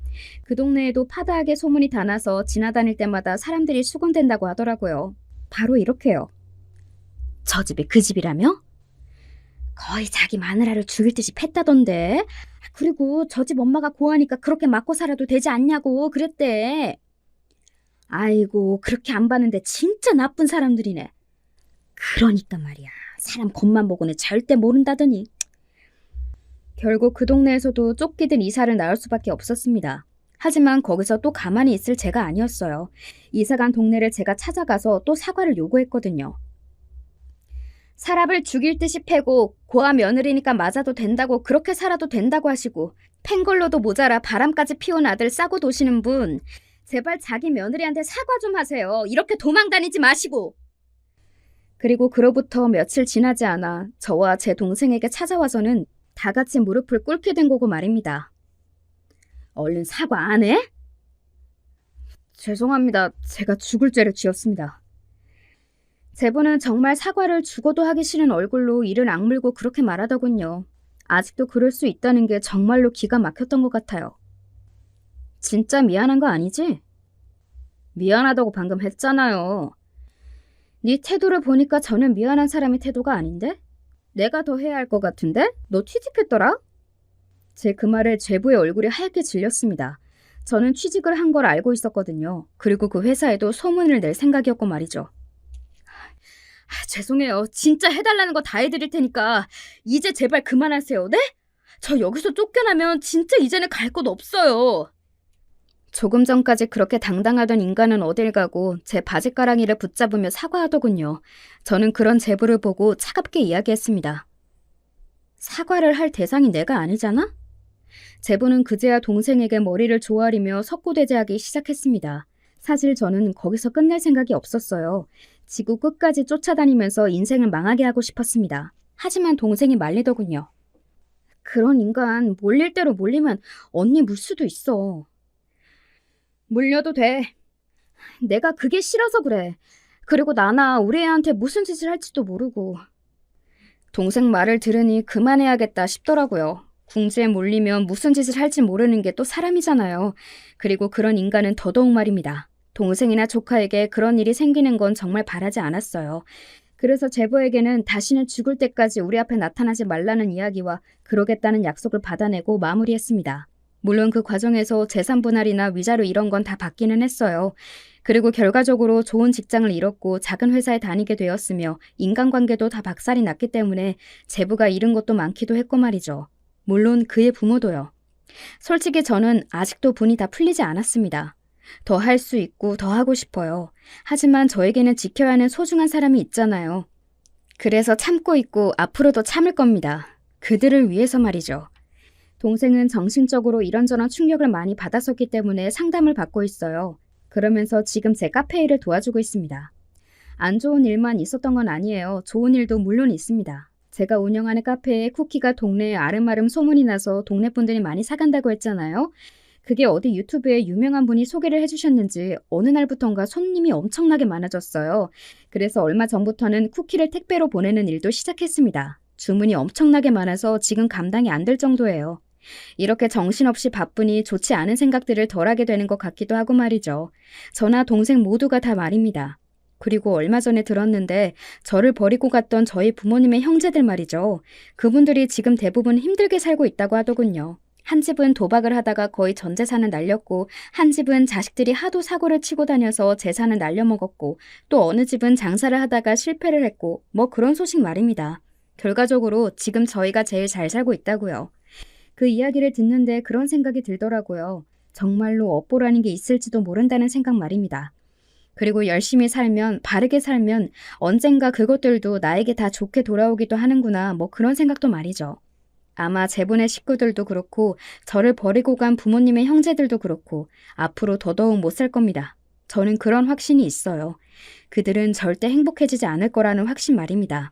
그 동네에도 파다하게 소문이 다 나서 지나다닐 때마다 사람들이 수군댄다고 하더라고요. 바로 이렇게요. 저 집이 그 집이라며? 거의 자기 마누라를 죽일 듯이 팼다던데. 그리고 저 집 엄마가 고하니까 그렇게 맞고 살아도 되지 않냐고 그랬대. 아이고 그렇게 안 봤는데 진짜 나쁜 사람들이네. 그러니까 말이야. 사람 겉만 보고는 절대 모른다더니. 결국 그 동네에서도 쫓기든 이사를 나올 수밖에 없었습니다. 하지만 거기서 또 가만히 있을 제가 아니었어요. 이사간 동네를 제가 찾아가서 또 사과를 요구했거든요. 사람을 죽일 듯이 패고 고아 며느리니까 맞아도 된다고 그렇게 살아도 된다고 하시고 팬 걸로도 모자라 바람까지 피운 아들 싸고 도시는 분 제발 자기 며느리한테 사과 좀 하세요. 이렇게 도망 다니지 마시고. 그리고 그로부터 며칠 지나지 않아 저와 제 동생에게 찾아와서는 다 같이 무릎을 꿇게 된 거고 말입니다. 얼른 사과 안 해? 죄송합니다. 제가 죽을 죄를 지었습니다. 제부는 정말 사과를 죽어도 하기 싫은 얼굴로 이를 악물고 그렇게 말하더군요. 아직도 그럴 수 있다는 게 정말로 기가 막혔던 것 같아요. 진짜 미안한 거 아니지? 미안하다고 방금 했잖아요. 네 태도를 보니까 저는 미안한 사람의 태도가 아닌데? 내가 더 해야 할 것 같은데? 너 취직했더라? 제 그 말에 제부의 얼굴이 하얗게 질렸습니다. 저는 취직을 한 걸 알고 있었거든요. 그리고 그 회사에도 소문을 낼 생각이었고 말이죠. 죄송해요. 진짜 해달라는 거 다 해드릴 테니까 이제 제발 그만하세요. 네? 저 여기서 쫓겨나면 진짜 이제는 갈 곳 없어요. 조금 전까지 그렇게 당당하던 인간은 어딜 가고 제 바지가랑이를 붙잡으며 사과하더군요. 저는 그런 제부를 보고 차갑게 이야기했습니다. 사과를 할 대상이 내가 아니잖아? 제부는 그제야 동생에게 머리를 조아리며 석고대죄하기 시작했습니다. 사실 저는 거기서 끝낼 생각이 없었어요. 지구 끝까지 쫓아다니면서 인생을 망하게 하고 싶었습니다. 하지만 동생이 말리더군요. 그런 인간 몰릴 대로 몰리면 언니 물 수도 있어. 물려도 돼. 내가 그게 싫어서 그래. 그리고 나나 우리 애한테 무슨 짓을 할지도 모르고. 동생 말을 들으니 그만해야겠다 싶더라고요. 궁지에 몰리면 무슨 짓을 할지 모르는 게 또 사람이잖아요. 그리고 그런 인간은 더더욱 말입니다. 동생이나 조카에게 그런 일이 생기는 건 정말 바라지 않았어요. 그래서 제보에게는 다시는 죽을 때까지 우리 앞에 나타나지 말라는 이야기와 그러겠다는 약속을 받아내고 마무리했습니다. 물론 그 과정에서 재산 분할이나 위자료 이런 건 다 받기는 했어요. 그리고 결과적으로 좋은 직장을 잃었고 작은 회사에 다니게 되었으며 인간관계도 다 박살이 났기 때문에 제부가 잃은 것도 많기도 했고 말이죠. 물론 그의 부모도요. 솔직히 저는 아직도 분이 다 풀리지 않았습니다. 더 할 수 있고 더 하고 싶어요. 하지만 저에게는 지켜야 하는 소중한 사람이 있잖아요. 그래서 참고 있고 앞으로도 참을 겁니다. 그들을 위해서 말이죠. 동생은 정신적으로 이런저런 충격을 많이 받았었기 때문에 상담을 받고 있어요. 그러면서 지금 제 카페 일을 도와주고 있습니다. 안 좋은 일만 있었던 건 아니에요. 좋은 일도 물론 있습니다. 제가 운영하는 카페에 쿠키가 동네에 아름아름 소문이 나서 동네 분들이 많이 사간다고 했잖아요. 그게 어디 유튜브에 유명한 분이 소개를 해주셨는지 어느 날부턴가 손님이 엄청나게 많아졌어요. 그래서 얼마 전부터는 쿠키를 택배로 보내는 일도 시작했습니다. 주문이 엄청나게 많아서 지금 감당이 안 될 정도예요. 이렇게 정신없이 바쁘니 좋지 않은 생각들을 덜하게 되는 것 같기도 하고 말이죠. 저나 동생 모두가 다 말입니다. 그리고 얼마 전에 들었는데 저를 버리고 갔던 저희 부모님의 형제들 말이죠. 그분들이 지금 대부분 힘들게 살고 있다고 하더군요. 한 집은 도박을 하다가 거의 전 재산을 날렸고, 한 집은 자식들이 하도 사고를 치고 다녀서 재산을 날려먹었고, 또 어느 집은 장사를 하다가 실패를 했고, 뭐 그런 소식 말입니다. 결과적으로 지금 저희가 제일 잘 살고 있다고요. 그 이야기를 듣는데 그런 생각이 들더라고요. 정말로 업보라는 게 있을지도 모른다는 생각 말입니다. 그리고 열심히 살면, 바르게 살면 언젠가 그것들도 나에게 다 좋게 돌아오기도 하는구나, 뭐 그런 생각도 말이죠. 아마 제분의 식구들도 그렇고 저를 버리고 간 부모님의 형제들도 그렇고 앞으로 더더욱 못 살 겁니다. 저는 그런 확신이 있어요. 그들은 절대 행복해지지 않을 거라는 확신 말입니다.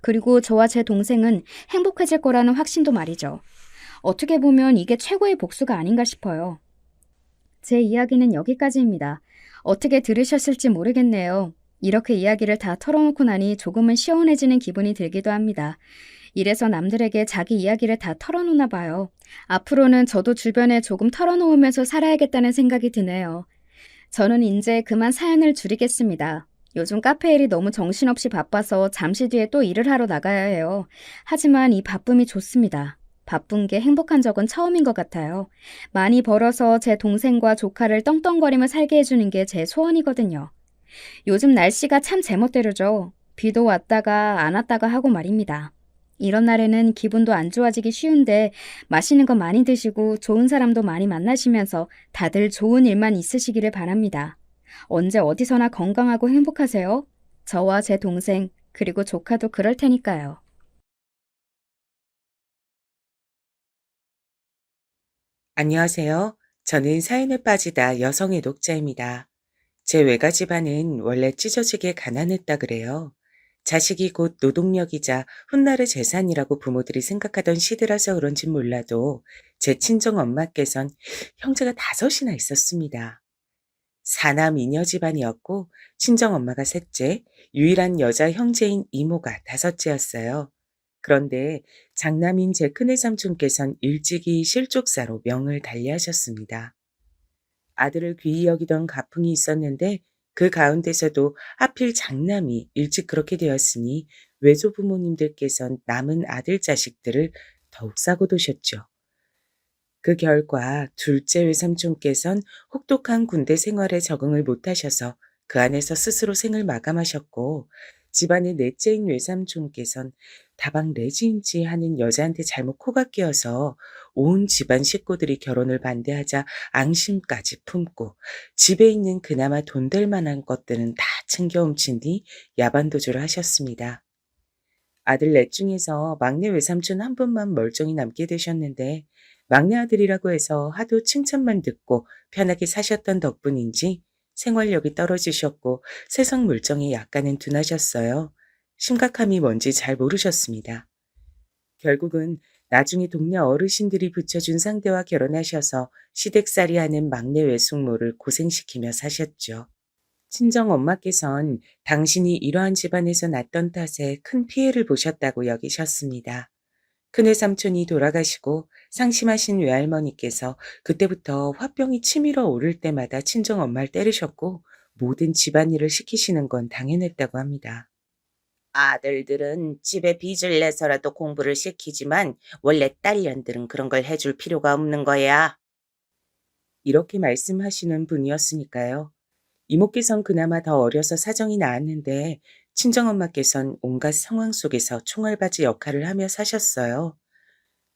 그리고 저와 제 동생은 행복해질 거라는 확신도 말이죠. 어떻게 보면 이게 최고의 복수가 아닌가 싶어요. 제 이야기는 여기까지입니다. 어떻게 들으셨을지 모르겠네요. 이렇게 이야기를 다 털어놓고 나니 조금은 시원해지는 기분이 들기도 합니다. 이래서 남들에게 자기 이야기를 다 털어놓나 봐요. 앞으로는 저도 주변에 조금 털어놓으면서 살아야겠다는 생각이 드네요. 저는 이제 그만 사연을 줄이겠습니다. 요즘 카페 일이 너무 정신없이 바빠서 잠시 뒤에 또 일을 하러 나가야 해요. 하지만 이 바쁨이 좋습니다. 바쁜 게 행복한 적은 처음인 것 같아요. 많이 벌어서 제 동생과 조카를 떵떵거리며 살게 해주는 게 제 소원이거든요. 요즘 날씨가 참 제멋대로죠. 비도 왔다가 안 왔다가 하고 말입니다. 이런 날에는 기분도 안 좋아지기 쉬운데 맛있는 거 많이 드시고 좋은 사람도 많이 만나시면서 다들 좋은 일만 있으시기를 바랍니다. 언제 어디서나 건강하고 행복하세요. 저와 제 동생 그리고 조카도 그럴 테니까요. 안녕하세요. 저는 사연에 빠지다 여성의 독자입니다. 제 외가 집안은 원래 찢어지게 가난했다 그래요. 자식이 곧 노동력이자 훗날의 재산이라고 부모들이 생각하던 시대라서 그런진 몰라도 제 친정 엄마께선 형제가 다섯이나 있었습니다. 사남 이녀 집안이었고 친정 엄마가 셋째, 유일한 여자 형제인 이모가 다섯째였어요. 그런데 장남인 제 큰애 삼촌께선 일찍이 실족사로 명을 달리하셨습니다. 아들을 귀히 여기던 가풍이 있었는데 그 가운데서도 하필 장남이 일찍 그렇게 되었으니 외조 부모님들께선 남은 아들 자식들을 더욱 싸고 도셨죠. 그 결과 둘째 외삼촌께선 혹독한 군대 생활에 적응을 못하셔서 그 안에서 스스로 생을 마감하셨고 집안의 넷째인 외삼촌께선 다방 레지인지 하는 여자한테 잘못 코가 끼어서 온 집안 식구들이 결혼을 반대하자 앙심까지 품고 집에 있는 그나마 돈 될 만한 것들은 다 챙겨 훔친 뒤 야반도주를 하셨습니다. 아들 넷 중에서 막내 외삼촌 한 분만 멀쩡히 남게 되셨는데 막내 아들이라고 해서 하도 칭찬만 듣고 편하게 사셨던 덕분인지 생활력이 떨어지셨고 세상 물정에 약간은 둔하셨어요. 심각함이 뭔지 잘 모르셨습니다. 결국은 나중에 동네 어르신들이 붙여준 상대와 결혼하셔서 시댁살이 하는 막내 외숙모를 고생시키며 사셨죠. 친정 엄마께선 당신이 이러한 집안에서 났던 탓에 큰 피해를 보셨다고 여기셨습니다. 큰외 삼촌이 돌아가시고 상심하신 외할머니께서 그때부터 화병이 치밀어 오를 때마다 친정 엄마를 때리셨고 모든 집안일을 시키시는 건 당연했다고 합니다. 아들들은 집에 빚을 내서라도 공부를 시키지만 원래 딸년들은 그런 걸 해줄 필요가 없는 거야. 이렇게 말씀하시는 분이었으니까요. 이모께선 그나마 더 어려서 사정이 나았는데 친정엄마께선 온갖 상황 속에서 총알바지 역할을 하며 사셨어요.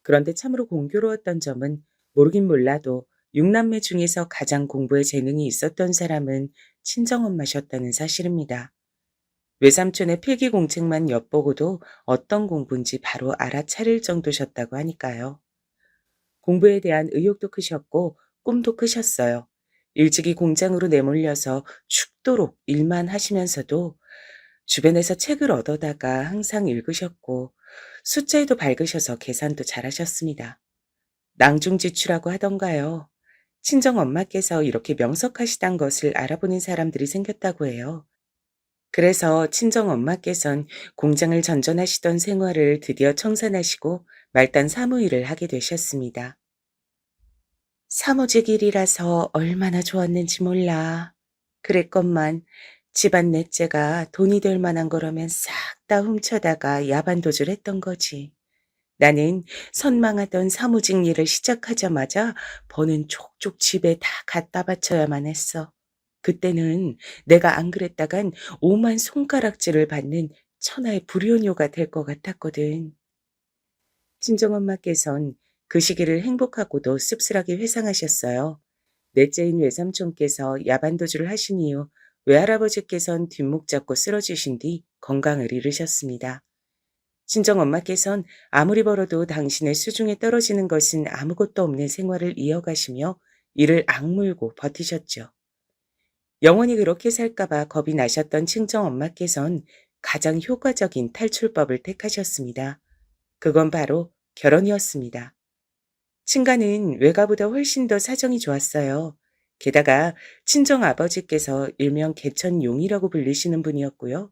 그런데 참으로 공교로웠던 점은 모르긴 몰라도 6남매 중에서 가장 공부에 재능이 있었던 사람은 친정엄마셨다는 사실입니다. 외삼촌의 필기공책만 엿보고도 어떤 공부인지 바로 알아차릴 정도셨다고 하니까요. 공부에 대한 의욕도 크셨고 꿈도 크셨어요. 일찍이 공장으로 내몰려서 죽도록 일만 하시면서도 주변에서 책을 얻어다가 항상 읽으셨고 숫자에도 밝으셔서 계산도 잘하셨습니다. 낭중지추라고 하던가요. 친정엄마께서 이렇게 명석하시단 것을 알아보는 사람들이 생겼다고 해요. 그래서 친정엄마께선 공장을 전전하시던 생활을 드디어 청산하시고 말단 사무일을 하게 되셨습니다. 사무직 일이라서 얼마나 좋았는지 몰라. 그랬건만 집안 넷째가 돈이 될 만한 거라면 싹 다 훔쳐다가 야반도주를 했던 거지. 나는 선망하던 사무직 일을 시작하자마자 버는 족족 집에 다 갖다 바쳐야만 했어. 그때는 내가 안 그랬다간 오만 손가락질을 받는 천하의 불효녀가 될 것 같았거든. 친정엄마께선 그 시기를 행복하고도 씁쓸하게 회상하셨어요. 넷째인 외삼촌께서 야반도주를 하신 이후 외할아버지께선 뒷목 잡고 쓰러지신 뒤 건강을 잃으셨습니다. 친정엄마께선 아무리 벌어도 당신의 수중에 떨어지는 것은 아무것도 없는 생활을 이어가시며 이를 악물고 버티셨죠. 영원히 그렇게 살까봐 겁이 나셨던 친정엄마께선 가장 효과적인 탈출법을 택하셨습니다. 그건 바로 결혼이었습니다. 친가는 외가보다 훨씬 더 사정이 좋았어요. 게다가 친정아버지께서 일명 개천용이라고 불리시는 분이었고요.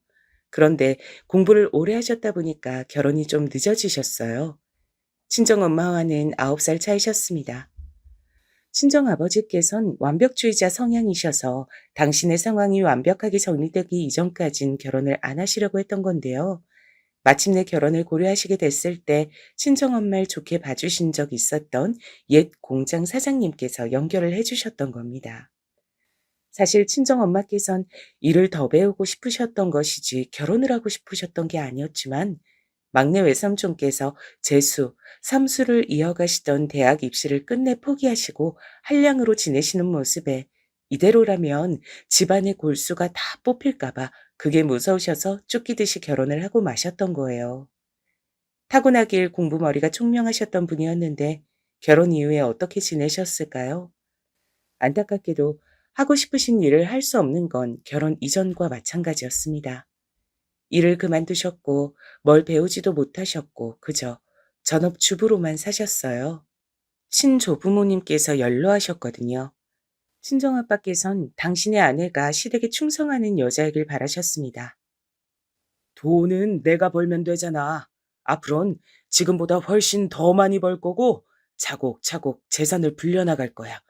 그런데 공부를 오래 하셨다 보니까 결혼이 좀 늦어지셨어요. 친정엄마와는 9살 차이셨습니다. 친정아버지께선 완벽주의자 성향이셔서 당신의 상황이 완벽하게 정리되기 이전까진 결혼을 안 하시려고 했던 건데요. 마침내 결혼을 고려하시게 됐을 때 친정엄마를 좋게 봐주신 적이 있었던 옛 공장 사장님께서 연결을 해주셨던 겁니다. 사실 친정엄마께선 일을 더 배우고 싶으셨던 것이지 결혼을 하고 싶으셨던 게 아니었지만 막내 외삼촌께서 재수, 삼수를 이어가시던 대학 입시를 끝내 포기하시고 한량으로 지내시는 모습에 이대로라면 집안의 골수가 다 뽑힐까봐 그게 무서우셔서 쫓기듯이 결혼을 하고 마셨던 거예요. 타고나길 공부머리가 총명하셨던 분이었는데 결혼 이후에 어떻게 지내셨을까요? 안타깝게도 하고 싶으신 일을 할 수 없는 건 결혼 이전과 마찬가지였습니다. 일을 그만두셨고 뭘 배우지도 못하셨고 그저 전업주부로만 사셨어요. 친조부모님께서 연로하셨거든요. 친정아빠께선 당신의 아내가 시댁에 충성하는 여자이길 바라셨습니다. 돈은 내가 벌면 되잖아. 앞으론 지금보다 훨씬 더 많이 벌 거고 차곡차곡 재산을 불려나갈 거야.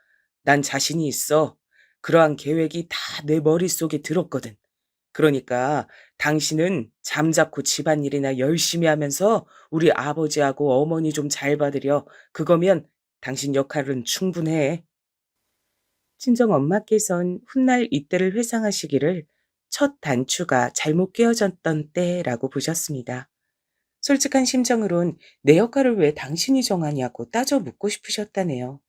난 자신이 있어. 그러한 계획이 다 내 머릿속에 들었거든. 그러니까 당신은 잠자코 집안일이나 열심히 하면서 우리 아버지하고 어머니 좀 잘 봐드려. 그거면 당신 역할은 충분해. 친정엄마께선 훗날 이때를 회상하시기를 첫 단추가 잘못 끼워졌던 때라고 보셨습니다. 솔직한 심정으론 내 역할을 왜 당신이 정하냐고 따져 묻고 싶으셨다네요.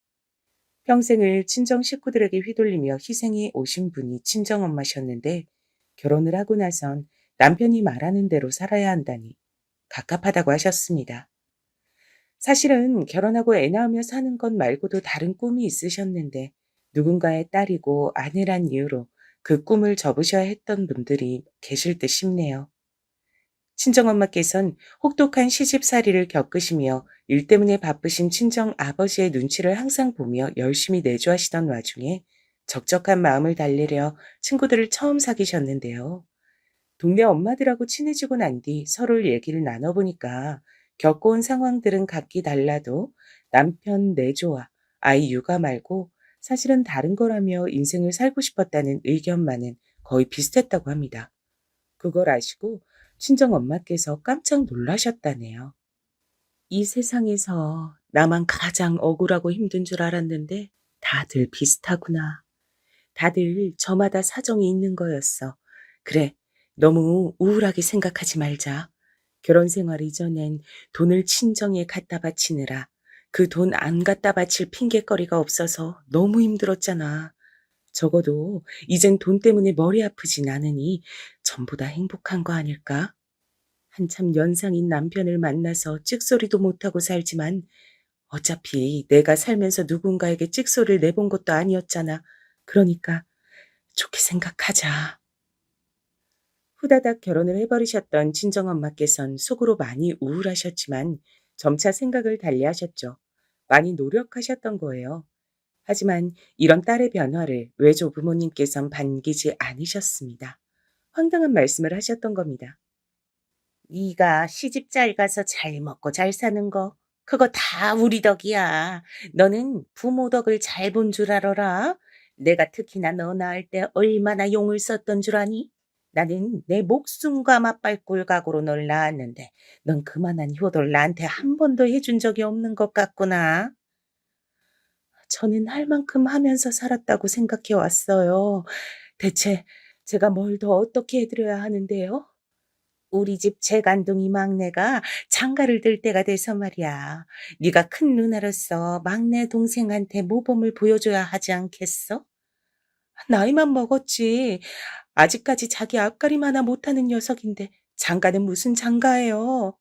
평생을 친정 식구들에게 휘둘리며 희생해 오신 분이 친정엄마셨는데 결혼을 하고 나선 남편이 말하는 대로 살아야 한다니 갑갑하다고 하셨습니다. 사실은 결혼하고 애 낳으며 사는 것 말고도 다른 꿈이 있으셨는데 누군가의 딸이고 아내란 이유로 그 꿈을 접으셔야 했던 분들이 계실 듯 싶네요. 친정엄마께선 혹독한 시집살이를 겪으시며 일 때문에 바쁘신 친정아버지의 눈치를 항상 보며 열심히 내조하시던 와중에 적적한 마음을 달래려 친구들을 처음 사귀셨는데요. 동네 엄마들하고 친해지고 난 뒤 서로 얘기를 나눠보니까 겪어온 상황들은 각기 달라도 남편 내조와 아이 육아 말고 사실은 다른 거라며 인생을 살고 싶었다는 의견만은 거의 비슷했다고 합니다. 그걸 아시고 친정엄마께서 깜짝 놀라셨다네요. 이 세상에서 나만 가장 억울하고 힘든 줄 알았는데 다들 비슷하구나. 다들 저마다 사정이 있는 거였어. 그래, 너무 우울하게 생각하지 말자. 결혼 생활 이전엔 돈을 친정에 갖다 바치느라 그 돈 안 갖다 바칠 핑곗거리가 없어서 너무 힘들었잖아. 적어도 이젠 돈 때문에 머리 아프진 않으니 전부 다 행복한 거 아닐까? 한참 연상인 남편을 만나서 찍소리도 못하고 살지만 어차피 내가 살면서 누군가에게 찍소리를 내본 것도 아니었잖아. 그러니까 좋게 생각하자. 후다닥 결혼을 해버리셨던 친정엄마께선 속으로 많이 우울하셨지만 점차 생각을 달리하셨죠. 많이 노력하셨던 거예요. 하지만 이런 딸의 변화를 외조 부모님께선 반기지 않으셨습니다. 황당한 말씀을 하셨던 겁니다. 네가 시집 잘 가서 잘 먹고 잘 사는 거 그거 다 우리 덕이야. 너는 부모 덕을 잘 본 줄 알아라. 내가 특히나 너 낳을 때 얼마나 용을 썼던 줄 아니? 나는 내 목숨과 맞발꿀 각오로 널 낳았는데 넌 그만한 효도를 나한테 한 번도 해준 적이 없는 것 같구나. 저는 할 만큼 하면서 살았다고 생각해 왔어요. 대체 제가 뭘 더 어떻게 해드려야 하는데요? 우리 집 재간둥이 막내가 장가를 들 때가 돼서 말이야. 네가 큰 누나로서 막내 동생한테 모범을 보여줘야 하지 않겠어? 나이만 먹었지. 아직까지 자기 앞가림 하나 못하는 녀석인데 장가는 무슨 장가예요.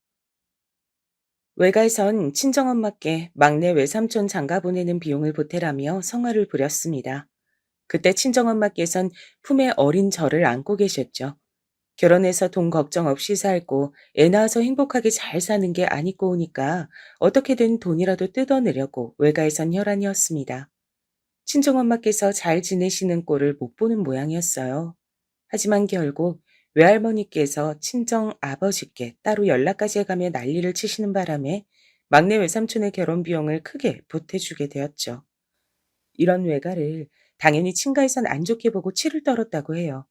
외가에선 친정엄마께 막내 외삼촌 장가 보내는 비용을 보태라며 성화를 부렸습니다. 그때 친정엄마께선 품에 어린 저를 안고 계셨죠. 결혼해서 돈 걱정 없이 살고 애 낳아서 행복하게 잘 사는 게 아니고 오니까 어떻게든 돈이라도 뜯어내려고 외가에선 혈안이었습니다. 친정엄마께서 잘 지내시는 꼴을 못 보는 모양이었어요. 하지만 결국 외할머니께서 친정 아버지께 따로 연락까지 해가며 난리를 치시는 바람에 막내 외삼촌의 결혼 비용을 크게 보태주게 되었죠. 이런 외가를 당연히 친가에선 안 좋게 보고 치를 떨었다고 해요.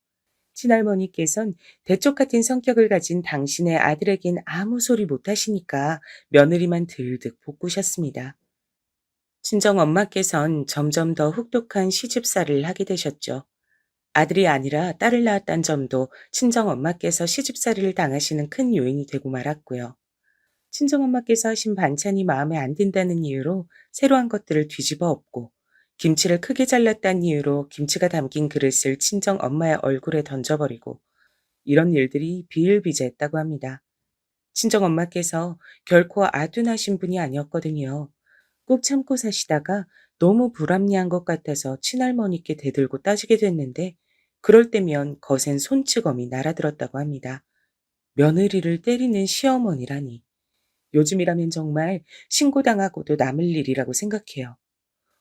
친할머니께선 대쪽 같은 성격을 가진 당신의 아들에겐 아무 소리 못하시니까 며느리만 들득 볶으셨습니다. 친정엄마께선 점점 더 혹독한 시집살이를 하게 되셨죠. 아들이 아니라 딸을 낳았다는 점도 친정엄마께서 시집살이를 당하시는 큰 요인이 되고 말았고요. 친정엄마께서 하신 반찬이 마음에 안 든다는 이유로 새로 한 것들을 뒤집어 엎고 김치를 크게 잘랐다는 이유로 김치가 담긴 그릇을 친정엄마의 얼굴에 던져버리고 이런 일들이 비일비재했다고 합니다. 친정엄마께서 결코 아둔하신 분이 아니었거든요. 꾹 참고 사시다가 너무 불합리한 것 같아서 친할머니께 대들고 따지게 됐는데 그럴 때면 거센 손찌검이 날아들었다고 합니다. 며느리를 때리는 시어머니라니. 요즘이라면 정말 신고당하고도 남을 일이라고 생각해요.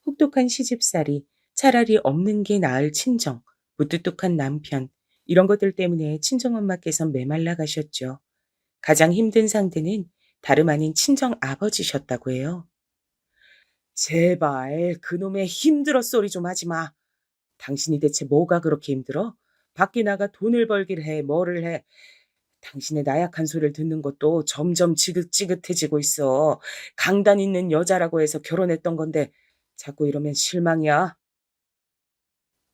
혹독한 시집살이, 차라리 없는 게 나을 친정, 무뚝뚝한 남편, 이런 것들 때문에 친정엄마께선 메말라 가셨죠. 가장 힘든 상대는 다름 아닌 친정 아버지셨다고 해요. 제발 그놈의 힘들어 소리 좀 하지 마. 당신이 대체 뭐가 그렇게 힘들어? 밖에 나가 돈을 벌길 해, 뭐를 해. 당신의 나약한 소리를 듣는 것도 점점 지긋지긋해지고 있어. 강단 있는 여자라고 해서 결혼했던 건데 자꾸 이러면 실망이야.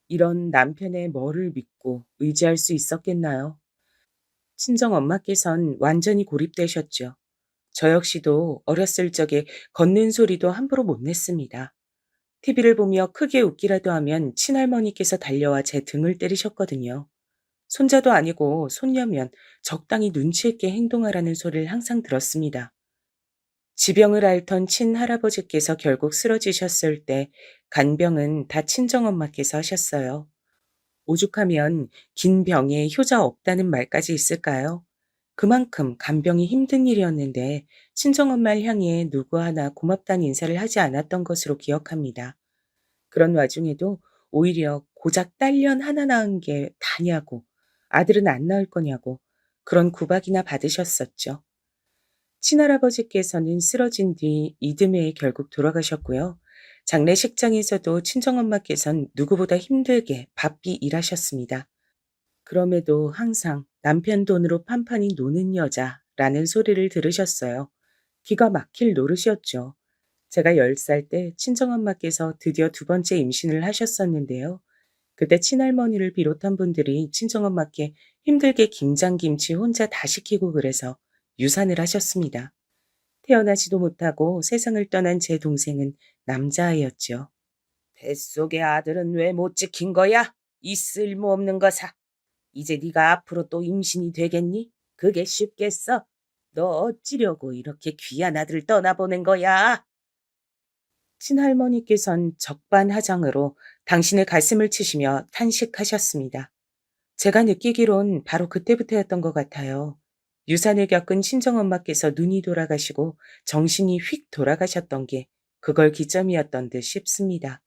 이런 남편의 뭐를 믿고 의지할 수 있었겠나요? 친정 엄마께선 완전히 고립되셨죠. 저 역시도 어렸을 적에 걷는 소리도 함부로 못 냈습니다. TV를 보며 크게 웃기라도 하면 친할머니께서 달려와 제 등을 때리셨거든요. 손자도 아니고 손녀면 적당히 눈치 있게 행동하라는 소리를 항상 들었습니다. 지병을 앓던 친할아버지께서 결국 쓰러지셨을 때 간병은 다 친정엄마께서 하셨어요. 오죽하면 긴 병에 효자 없다는 말까지 있을까요? 그만큼 간병이 힘든 일이었는데 친정엄마를 향해 누구 하나 고맙다는 인사를 하지 않았던 것으로 기억합니다. 그런 와중에도 오히려 고작 딸년 하나 낳은 게 다냐고, 아들은 안 낳을 거냐고 그런 구박이나 받으셨었죠. 친할아버지께서는 쓰러진 뒤 이듬해에 결국 돌아가셨고요. 장례식장에서도 친정엄마께선 누구보다 힘들게 바삐 일하셨습니다. 그럼에도 항상 남편 돈으로 판판히 노는 여자라는 소리를 들으셨어요. 기가 막힐 노릇이었죠. 제가 10살 때 친정엄마께서 드디어 두 번째 임신을 하셨었는데요. 그때 친할머니를 비롯한 분들이 친정엄마께 힘들게 김장김치 혼자 다 시키고 그래서 유산을 하셨습니다. 태어나지도 못하고 세상을 떠난 제 동생은 남자아이였죠. 뱃속의 아들은 왜 못 지킨 거야? 이 쓸모없는 거사. 이제 네가 앞으로 또 임신이 되겠니? 그게 쉽겠어? 너 어찌려고 이렇게 귀한 아들을 떠나보낸 거야? 친할머니께선 적반하장으로 당신의 가슴을 치시며 탄식하셨습니다. 제가 느끼기론 바로 그때부터였던 것 같아요. 유산을 겪은 친정엄마께서 눈이 돌아가시고 정신이 휙 돌아가셨던 게 그걸 기점이었던 듯 싶습니다.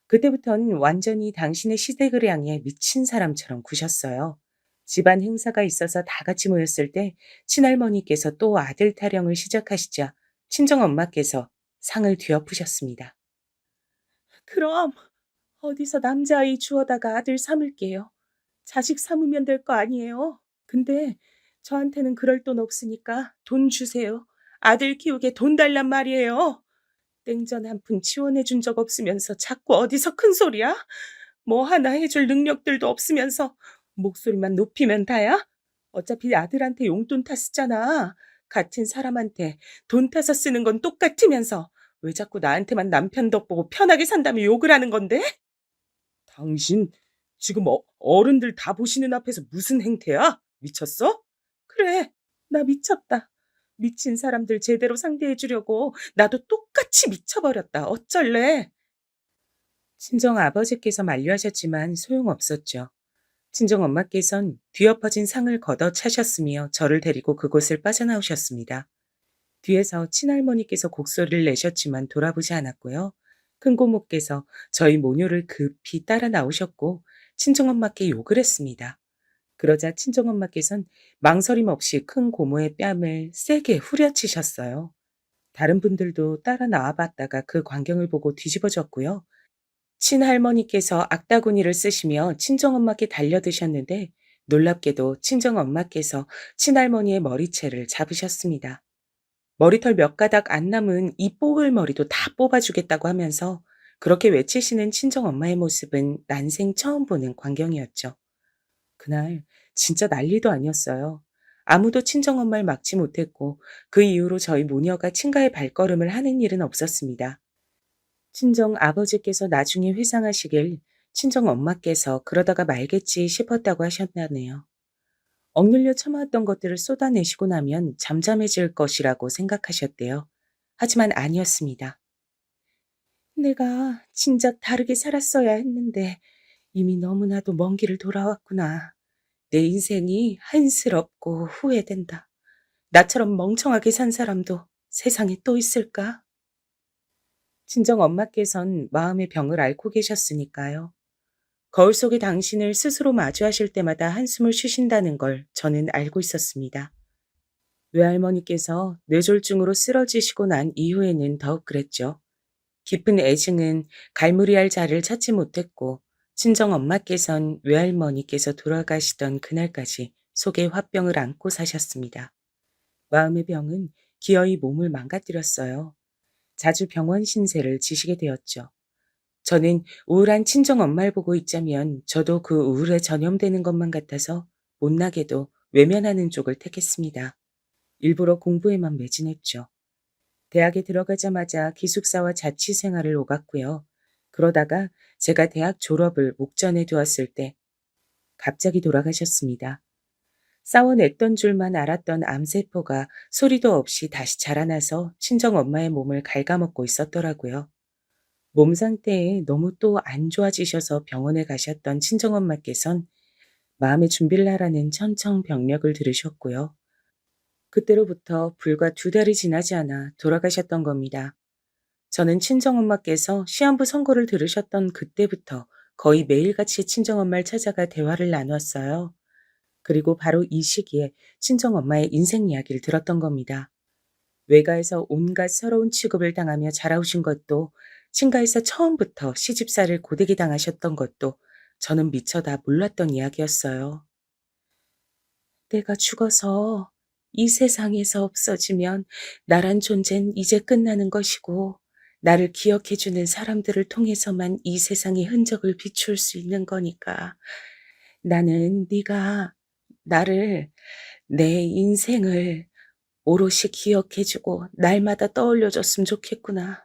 그때부턴 완전히 당신의 시댁을 향해 미친 사람처럼 구셨어요. 집안 행사가 있어서 다 같이 모였을 때 친할머니께서 또 아들 타령을 시작하시자 친정엄마께서 상을 뒤엎으셨습니다. 그럼 어디서 남자아이 주워다가 아들 삼을게요. 자식 삼으면 될 거 아니에요. 근데 저한테는 그럴 돈 없으니까 돈 주세요. 아들 키우게 돈 달란 말이에요. 땡전 한 푼 지원해 준 적 없으면서 자꾸 어디서 큰 소리야? 뭐 하나 해줄 능력들도 없으면서 목소리만 높이면 다야? 어차피 아들한테 용돈 타 쓰잖아. 같은 사람한테 돈 타서 쓰는 건 똑같으면서 왜 자꾸 나한테만 남편 덕보고 편하게 산다며 욕을 하는 건데? 당신 지금 어른들 다 보시는 앞에서 무슨 행태야? 미쳤어? 그래, 나 미쳤다. 미친 사람들 제대로 상대해 주려고 나도 똑같이 미쳐버렸다. 어쩔래? 친정 아버지께서 만류하셨지만 소용없었죠. 친정 엄마께선 뒤엎어진 상을 걷어 차셨으며 저를 데리고 그곳을 빠져나오셨습니다. 뒤에서 친할머니께서 곡소리를 내셨지만 돌아보지 않았고요. 큰 고모께서 저희 모녀를 급히 따라 나오셨고 친정엄마께 욕을 했습니다. 그러자 친정엄마께선 망설임 없이 큰 고모의 뺨을 세게 후려치셨어요. 다른 분들도 따라 나와봤다가 그 광경을 보고 뒤집어졌고요. 친할머니께서 악다구니를 쓰시며 친정엄마께 달려드셨는데 놀랍게도 친정엄마께서 친할머니의 머리채를 잡으셨습니다. 머리털 몇 가닥 안 남은 이 뽑을 머리도 다 뽑아주겠다고 하면서 그렇게 외치시는 친정엄마의 모습은 난생 처음 보는 광경이었죠. 그날 진짜 난리도 아니었어요. 아무도 친정엄마를 막지 못했고 그 이후로 저희 모녀가 친가의 발걸음을 하는 일은 없었습니다. 친정 아버지께서 나중에 회상하시길 친정 엄마께서 그러다가 말겠지 싶었다고 하셨다네요. 억눌려 참아왔던 것들을 쏟아내시고 나면 잠잠해질 것이라고 생각하셨대요. 하지만 아니었습니다. 내가 진작 다르게 살았어야 했는데 이미 너무나도 먼 길을 돌아왔구나. 내 인생이 한스럽고 후회된다. 나처럼 멍청하게 산 사람도 세상에 또 있을까? 친정 엄마께선 마음의 병을 앓고 계셨으니까요. 거울 속의 당신을 스스로 마주하실 때마다 한숨을 쉬신다는 걸 저는 알고 있었습니다. 외할머니께서 뇌졸중으로 쓰러지시고 난 이후에는 더욱 그랬죠. 깊은 애증은 갈무리할 자를 찾지 못했고 친정 엄마께선 외할머니께서 돌아가시던 그날까지 속에 화병을 안고 사셨습니다. 마음의 병은 기어이 몸을 망가뜨렸어요. 자주 병원 신세를 지시게 되었죠. 저는 우울한 친정 엄마를 보고 있자면 저도 그 우울에 전염되는 것만 같아서 못나게도 외면하는 쪽을 택했습니다. 일부러 공부에만 매진했죠. 대학에 들어가자마자 기숙사와 자취 생활을 오갔고요. 그러다가 제가 대학 졸업을 목전에 두었을 때 갑자기 돌아가셨습니다. 싸워냈던 줄만 알았던 암세포가 소리도 없이 다시 자라나서 친정 엄마의 몸을 갉아먹고 있었더라고요. 몸 상태에 너무 또 안 좋아지셔서 병원에 가셨던 친정엄마께선 마음의 준비를 하라는 천청병력을 들으셨고요. 그때로부터 불과 2달이 지나지 않아 돌아가셨던 겁니다. 저는 친정엄마께서 시한부 선고를 들으셨던 그때부터 거의 매일같이 친정엄마를 찾아가 대화를 나눴어요. 그리고 바로 이 시기에 친정엄마의 인생 이야기를 들었던 겁니다. 외가에서 온갖 서러운 취급을 당하며 자라오신 것도 친가에서 처음부터 시집살이를 고되게 당하셨던 것도 저는 미처 다 몰랐던 이야기였어요. 내가 죽어서 이 세상에서 없어지면 나란 존재는 이제 끝나는 것이고 나를 기억해주는 사람들을 통해서만 이 세상의 흔적을 비출 수 있는 거니까 나는 네가 나를 내 인생을 오롯이 기억해주고 날마다 떠올려줬으면 좋겠구나.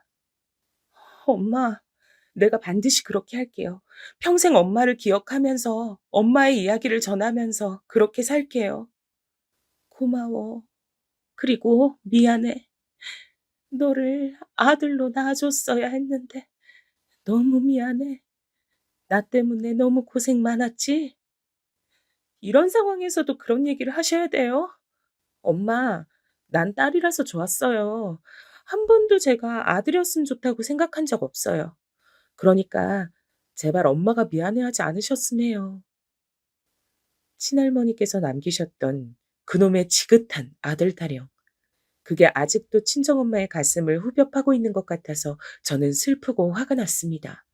엄마, 내가 반드시 그렇게 할게요. 평생 엄마를 기억하면서 엄마의 이야기를 전하면서 그렇게 살게요. 고마워. 그리고 미안해. 너를 아들로 낳아줬어야 했는데 너무 미안해. 나 때문에 너무 고생 많았지? 이런 상황에서도 그런 얘기를 하셔야 돼요? 엄마, 난 딸이라서 좋았어요. 한 번도 제가 아들이었으면 좋다고 생각한 적 없어요. 그러니까 제발 엄마가 미안해하지 않으셨으면 해요. 친할머니께서 남기셨던 그놈의 지긋한 아들 타령. 그게 아직도 친정엄마의 가슴을 후벼 파고 있는 것 같아서 저는 슬프고 화가 났습니다.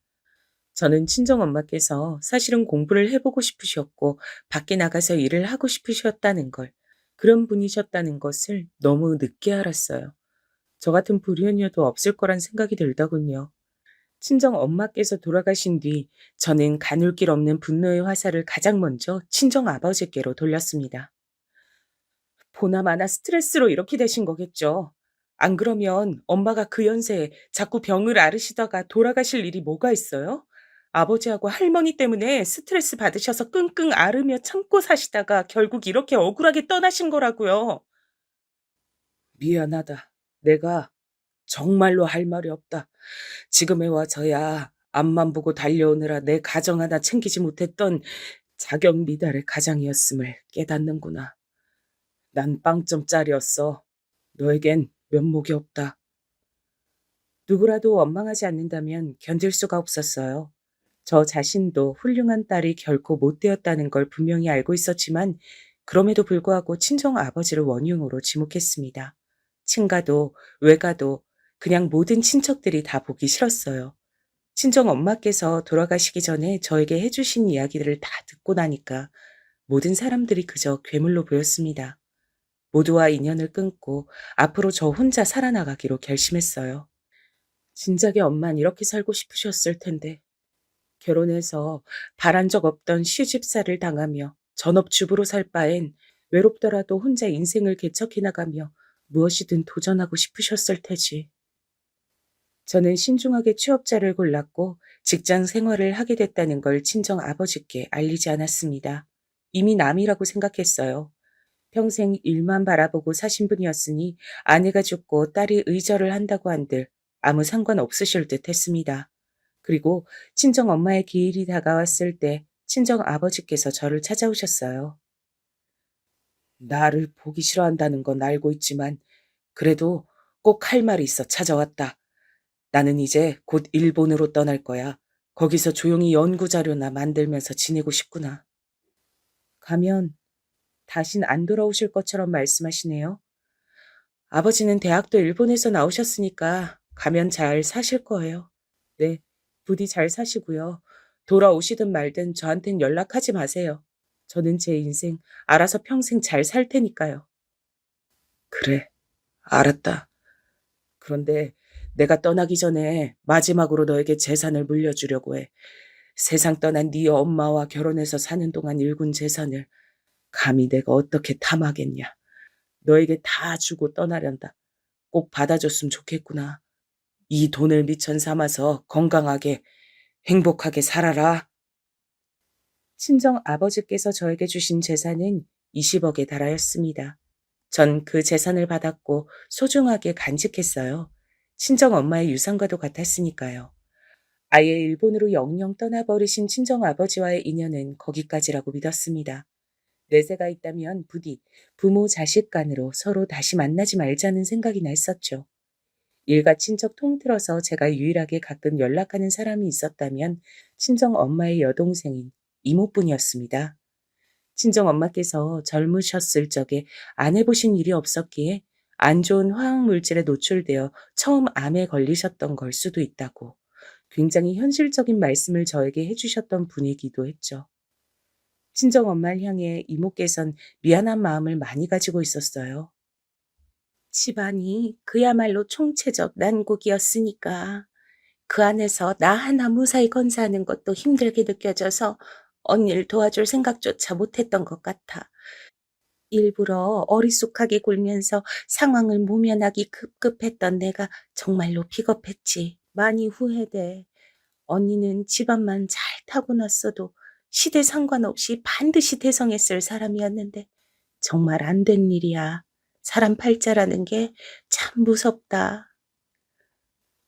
저는 친정엄마께서 사실은 공부를 해보고 싶으셨고 밖에 나가서 일을 하고 싶으셨다는 걸, 그런 분이셨다는 것을 너무 늦게 알았어요. 저 같은 불효녀도 없을 거란 생각이 들더군요. 친정엄마께서 돌아가신 뒤 저는 가눌 길 없는 분노의 화살을 가장 먼저 친정아버지께로 돌렸습니다. 보나마나 스트레스로 이렇게 되신 거겠죠. 안 그러면 엄마가 그 연세에 자꾸 병을 앓으시다가 돌아가실 일이 뭐가 있어요? 아버지하고 할머니 때문에 스트레스 받으셔서 끙끙 앓으며 참고 사시다가 결국 이렇게 억울하게 떠나신 거라고요. 미안하다. 내가 정말로 할 말이 없다. 지금에 와서야 앞만 보고 달려오느라 내 가정 하나 챙기지 못했던 자격 미달의 가장이었음을 깨닫는구나. 난 빵점짜리였어. 너에겐 면목이 없다. 누구라도 원망하지 않는다면 견딜 수가 없었어요. 저 자신도 훌륭한 딸이 결코 못 되었다는 걸 분명히 알고 있었지만 그럼에도 불구하고 친정 아버지를 원흉으로 지목했습니다. 친가도 외가도 그냥 모든 친척들이 다 보기 싫었어요. 친정 엄마께서 돌아가시기 전에 저에게 해주신 이야기들을 다 듣고 나니까 모든 사람들이 그저 괴물로 보였습니다. 모두와 인연을 끊고 앞으로 저 혼자 살아나가기로 결심했어요. 진작에 엄만 이렇게 살고 싶으셨을 텐데 결혼해서 바란 적 없던 시집살을 당하며 전업주부로 살 바엔 외롭더라도 혼자 인생을 개척해 나가며 무엇이든 도전하고 싶으셨을 테지. 저는 신중하게 취업자를 골랐고 직장 생활을 하게 됐다는 걸 친정 아버지께 알리지 않았습니다. 이미 남이라고 생각했어요. 평생 일만 바라보고 사신 분이었으니 아내가 죽고 딸이 의절을 한다고 한들 아무 상관 없으실 듯 했습니다. 그리고 친정 엄마의 기일이 다가왔을 때 친정 아버지께서 저를 찾아오셨어요. 나를 보기 싫어한다는 건 알고 있지만 그래도 꼭 할 말이 있어 찾아왔다. 나는 이제 곧 일본으로 떠날 거야. 거기서 조용히 연구 자료나 만들면서 지내고 싶구나. 가면 다신 안 돌아오실 것처럼 말씀하시네요. 아버지는 대학도 일본에서 나오셨으니까 가면 잘 사실 거예요. 네, 부디 잘 사시고요. 돌아오시든 말든 저한텐 연락하지 마세요. 저는 제 인생 알아서 평생 잘 살 테니까요. 그래, 알았다. 그런데 내가 떠나기 전에 마지막으로 너에게 재산을 물려주려고 해. 세상 떠난 네 엄마와 결혼해서 사는 동안 일군 재산을 감히 내가 어떻게 탐하겠냐. 너에게 다 주고 떠나련다. 꼭 받아줬으면 좋겠구나. 이 돈을 미천 삼아서 건강하게 행복하게 살아라. 친정 아버지께서 저에게 주신 재산은 20억에 달하였습니다. 전 그 재산을 받았고 소중하게 간직했어요. 친정 엄마의 유산과도 같았으니까요. 아예 일본으로 영영 떠나버리신 친정 아버지와의 인연은 거기까지라고 믿었습니다. 내세가 있다면 부디 부모 자식 간으로 서로 다시 만나지 말자는 생각이나 했었죠. 일가 친척 통틀어서 제가 유일하게 가끔 연락하는 사람이 있었다면 친정 엄마의 여동생인 이모뿐이었습니다. 친정 엄마께서 젊으셨을 적에 안 해보신 일이 없었기에 안 좋은 화학 물질에 노출되어 처음 암에 걸리셨던 걸 수도 있다고 굉장히 현실적인 말씀을 저에게 해주셨던 분이기도 했죠. 친정 엄마를 향해 이모께선 미안한 마음을 많이 가지고 있었어요. 집안이 그야말로 총체적 난국이었으니까 그 안에서 나 하나 무사히 건사하는 것도 힘들게 느껴져서 언니를 도와줄 생각조차 못했던 것 같아. 일부러 어리숙하게 굴면서 상황을 모면하기 급급했던 내가 정말로 비겁했지. 많이 후회돼. 언니는 집안만 잘 타고났어도 시대 상관없이 반드시 대성했을 사람이었는데 정말 안 된 일이야. 사람 팔자라는 게 참 무섭다.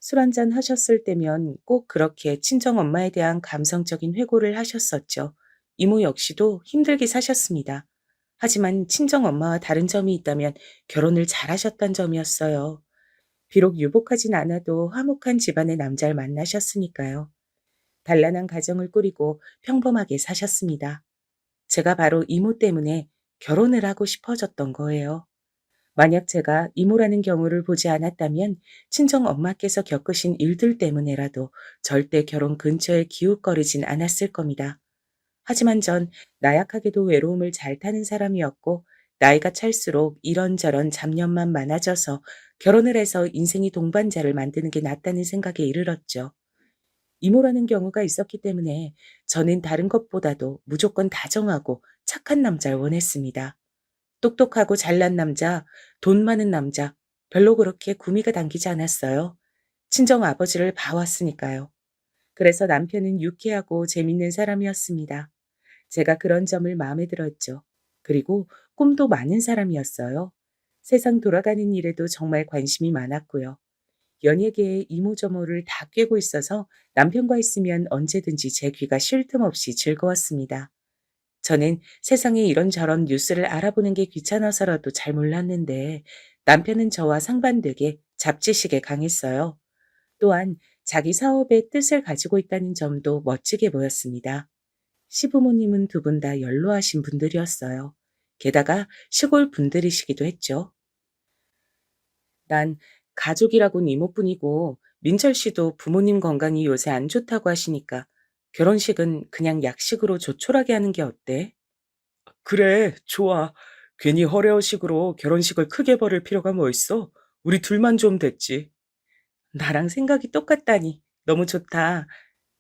술 한잔 하셨을 때면 꼭 그렇게 친정엄마에 대한 감성적인 회고를 하셨었죠. 이모 역시도 힘들게 사셨습니다. 하지만 친정엄마와 다른 점이 있다면 결혼을 잘하셨단 점이었어요. 비록 유복하진 않아도 화목한 집안의 남자를 만나셨으니까요. 단란한 가정을 꾸리고 평범하게 사셨습니다. 제가 바로 이모 때문에 결혼을 하고 싶어졌던 거예요. 만약 제가 이모라는 경우를 보지 않았다면 친정 엄마께서 겪으신 일들 때문에라도 절대 결혼 근처에 기웃거리진 않았을 겁니다. 하지만 전 나약하게도 외로움을 잘 타는 사람이었고 나이가 찰수록 이런저런 잡념만 많아져서 결혼을 해서 인생이 동반자를 만드는 게 낫다는 생각에 이르렀죠. 이모라는 경우가 있었기 때문에 저는 다른 것보다도 무조건 다정하고 착한 남자를 원했습니다. 똑똑하고 잘난 남자, 돈 많은 남자, 별로 그렇게 구미가 당기지 않았어요. 친정 아버지를 봐왔으니까요. 그래서 남편은 유쾌하고 재밌는 사람이었습니다. 제가 그런 점을 마음에 들었죠. 그리고 꿈도 많은 사람이었어요. 세상 돌아가는 일에도 정말 관심이 많았고요. 연예계의 이모저모를 다 꿰고 있어서 남편과 있으면 언제든지 제 귀가 쉴 틈 없이 즐거웠습니다. 저는 세상에 이런저런 뉴스를 알아보는 게 귀찮아서라도 잘 몰랐는데 남편은 저와 상반되게 잡지식에 강했어요. 또한 자기 사업의 뜻을 가지고 있다는 점도 멋지게 보였습니다. 시부모님은 두 분 다 연로하신 분들이었어요. 게다가 시골 분들이시기도 했죠. 난 가족이라곤 이모뿐이고 민철 씨도 부모님 건강이 요새 안 좋다고 하시니까 결혼식은 그냥 약식으로 조촐하게 하는 게 어때? 그래, 좋아. 괜히 허례허식으로 결혼식을 크게 벌일 필요가 뭐 있어? 우리 둘만 좀 됐지. 나랑 생각이 똑같다니. 너무 좋다.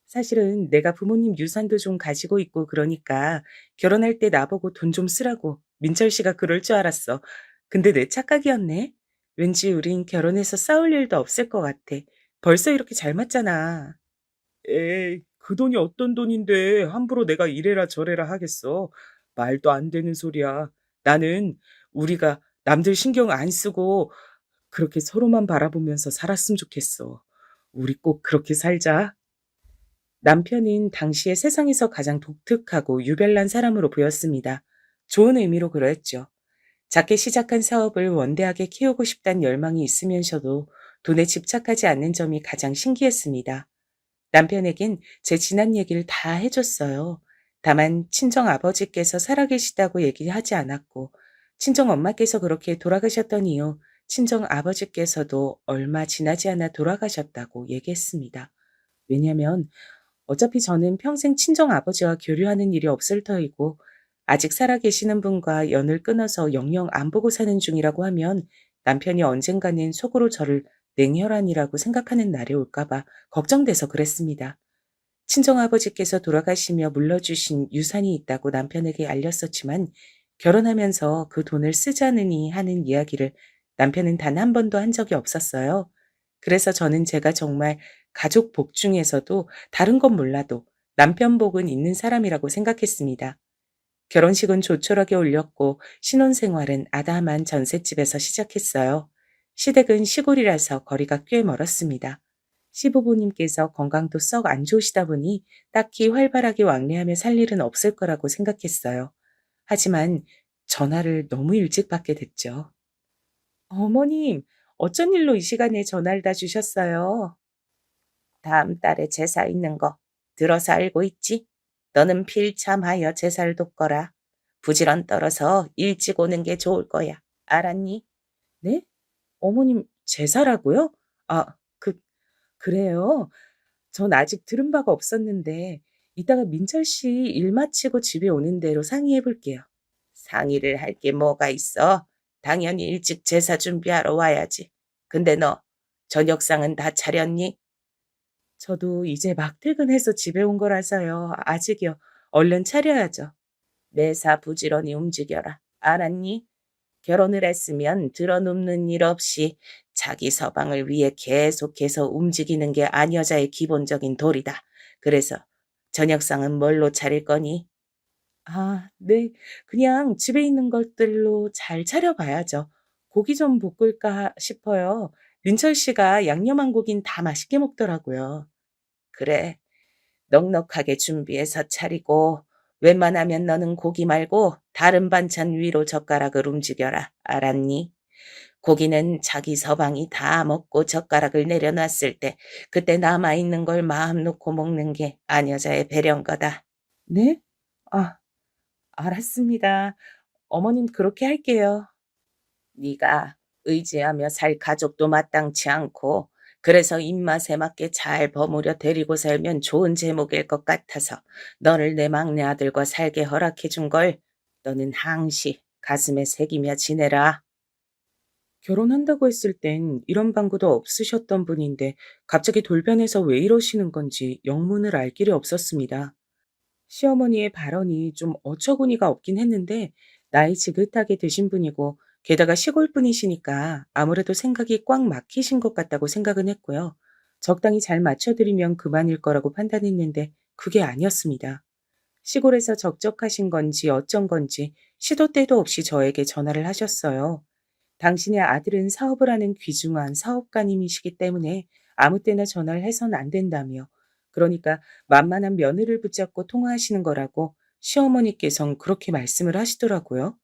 사실은 내가 부모님 유산도 좀 가지고 있고 그러니까 결혼할 때 나보고 돈 좀 쓰라고 민철 씨가 그럴 줄 알았어. 근데 내 착각이었네. 왠지 우린 결혼해서 싸울 일도 없을 것 같아. 벌써 이렇게 잘 맞잖아. 에이, 그 돈이 어떤 돈인데 함부로 내가 이래라 저래라 하겠어. 말도 안 되는 소리야. 나는 우리가 남들 신경 안 쓰고 그렇게 서로만 바라보면서 살았으면 좋겠어. 우리 꼭 그렇게 살자. 남편은 당시에 세상에서 가장 독특하고 유별난 사람으로 보였습니다. 좋은 의미로 그랬죠. 작게 시작한 사업을 원대하게 키우고 싶다는 열망이 있으면서도 돈에 집착하지 않는 점이 가장 신기했습니다. 남편에겐 제 지난 얘기를 다 해줬어요. 다만 친정 아버지께서 살아계시다고 얘기하지 않았고 친정 엄마께서 그렇게 돌아가셨던 이후 친정 아버지께서도 얼마 지나지 않아 돌아가셨다고 얘기했습니다. 왜냐면 어차피 저는 평생 친정 아버지와 교류하는 일이 없을 터이고 아직 살아계시는 분과 연을 끊어서 영영 안 보고 사는 중이라고 하면 남편이 언젠가는 속으로 저를 냉혈한이라고 생각하는 날이 올까 봐 걱정돼서 그랬습니다. 친정아버지께서 돌아가시며 물려주신 유산이 있다고 남편에게 알렸었지만 결혼하면서 그 돈을 쓰자느니 하는 이야기를 남편은 단 한 번도 한 적이 없었어요. 그래서 저는 제가 정말 가족 복 중에서도 다른 건 몰라도 남편 복은 있는 사람이라고 생각했습니다. 결혼식은 조촐하게 올렸고 신혼생활은 아담한 전셋집에서 시작했어요. 시댁은 시골이라서 거리가 꽤 멀었습니다. 시부모님께서 건강도 썩 안 좋으시다 보니 딱히 활발하게 왕래하며 살 일은 없을 거라고 생각했어요. 하지만 전화를 너무 일찍 받게 됐죠. 어머님, 어쩐 일로 이 시간에 전화를 다 주셨어요? 다음 달에 제사 있는 거 들어서 알고 있지? 너는 필참하여 제사를 돕거라. 부지런 떨어서 일찍 오는 게 좋을 거야. 알았니? 네? 어머님 제사라고요? 아, 그래요? 전 아직 들은 바가 없었는데 이따가 민철 씨 일 마치고 집에 오는 대로 상의해 볼게요. 상의를 할 게 뭐가 있어? 당연히 일찍 제사 준비하러 와야지. 근데 너 저녁상은 다 차렸니? 저도 이제 막 퇴근해서 집에 온 거라서요. 아직이요. 얼른 차려야죠. 매사 부지런히 움직여라. 알았니? 결혼을 했으면 드러눕는 일 없이 자기 서방을 위해 계속해서 움직이는 게 아녀자의 기본적인 도리다. 그래서 저녁상은 뭘로 차릴 거니? 아, 네. 그냥 집에 있는 것들로 잘 차려봐야죠. 고기 좀 볶을까 싶어요. 민철 씨가 양념한 고긴 다 맛있게 먹더라고요. 그래. 넉넉하게 준비해서 차리고 웬만하면 너는 고기 말고 다른 반찬 위로 젓가락을 움직여라. 알았니? 고기는 자기 서방이 다 먹고 젓가락을 내려놨을 때 그때 남아있는 걸 마음 놓고 먹는 게 아녀자의 배려인 거다. 네? 아, 알았습니다. 어머님 그렇게 할게요. 네가 의지하며 살 가족도 마땅치 않고 그래서 입맛에 맞게 잘 버무려 데리고 살면 좋은 제목일 것 같아서 너를 내 막내 아들과 살게 허락해 준 걸 너는 항시 가슴에 새기며 지내라. 결혼한다고 했을 땐 이런 방구도 없으셨던 분인데 갑자기 돌변해서 왜 이러시는 건지 영문을 알 길이 없었습니다. 시어머니의 발언이 좀 어처구니가 없긴 했는데 나이 지긋하게 드신 분이고 게다가 시골 분이시니까 아무래도 생각이 꽉 막히신 것 같다고 생각은 했고요. 적당히 잘 맞춰드리면 그만일 거라고 판단했는데 그게 아니었습니다. 시골에서 적적하신 건지 어쩐 건지 시도 때도 없이 저에게 전화를 하셨어요. 당신의 아들은 사업을 하는 귀중한 사업가님이시기 때문에 아무 때나 전화를 해선 안 된다며 그러니까 만만한 며느리를 붙잡고 통화하시는 거라고 시어머니께선 그렇게 말씀을 하시더라고요.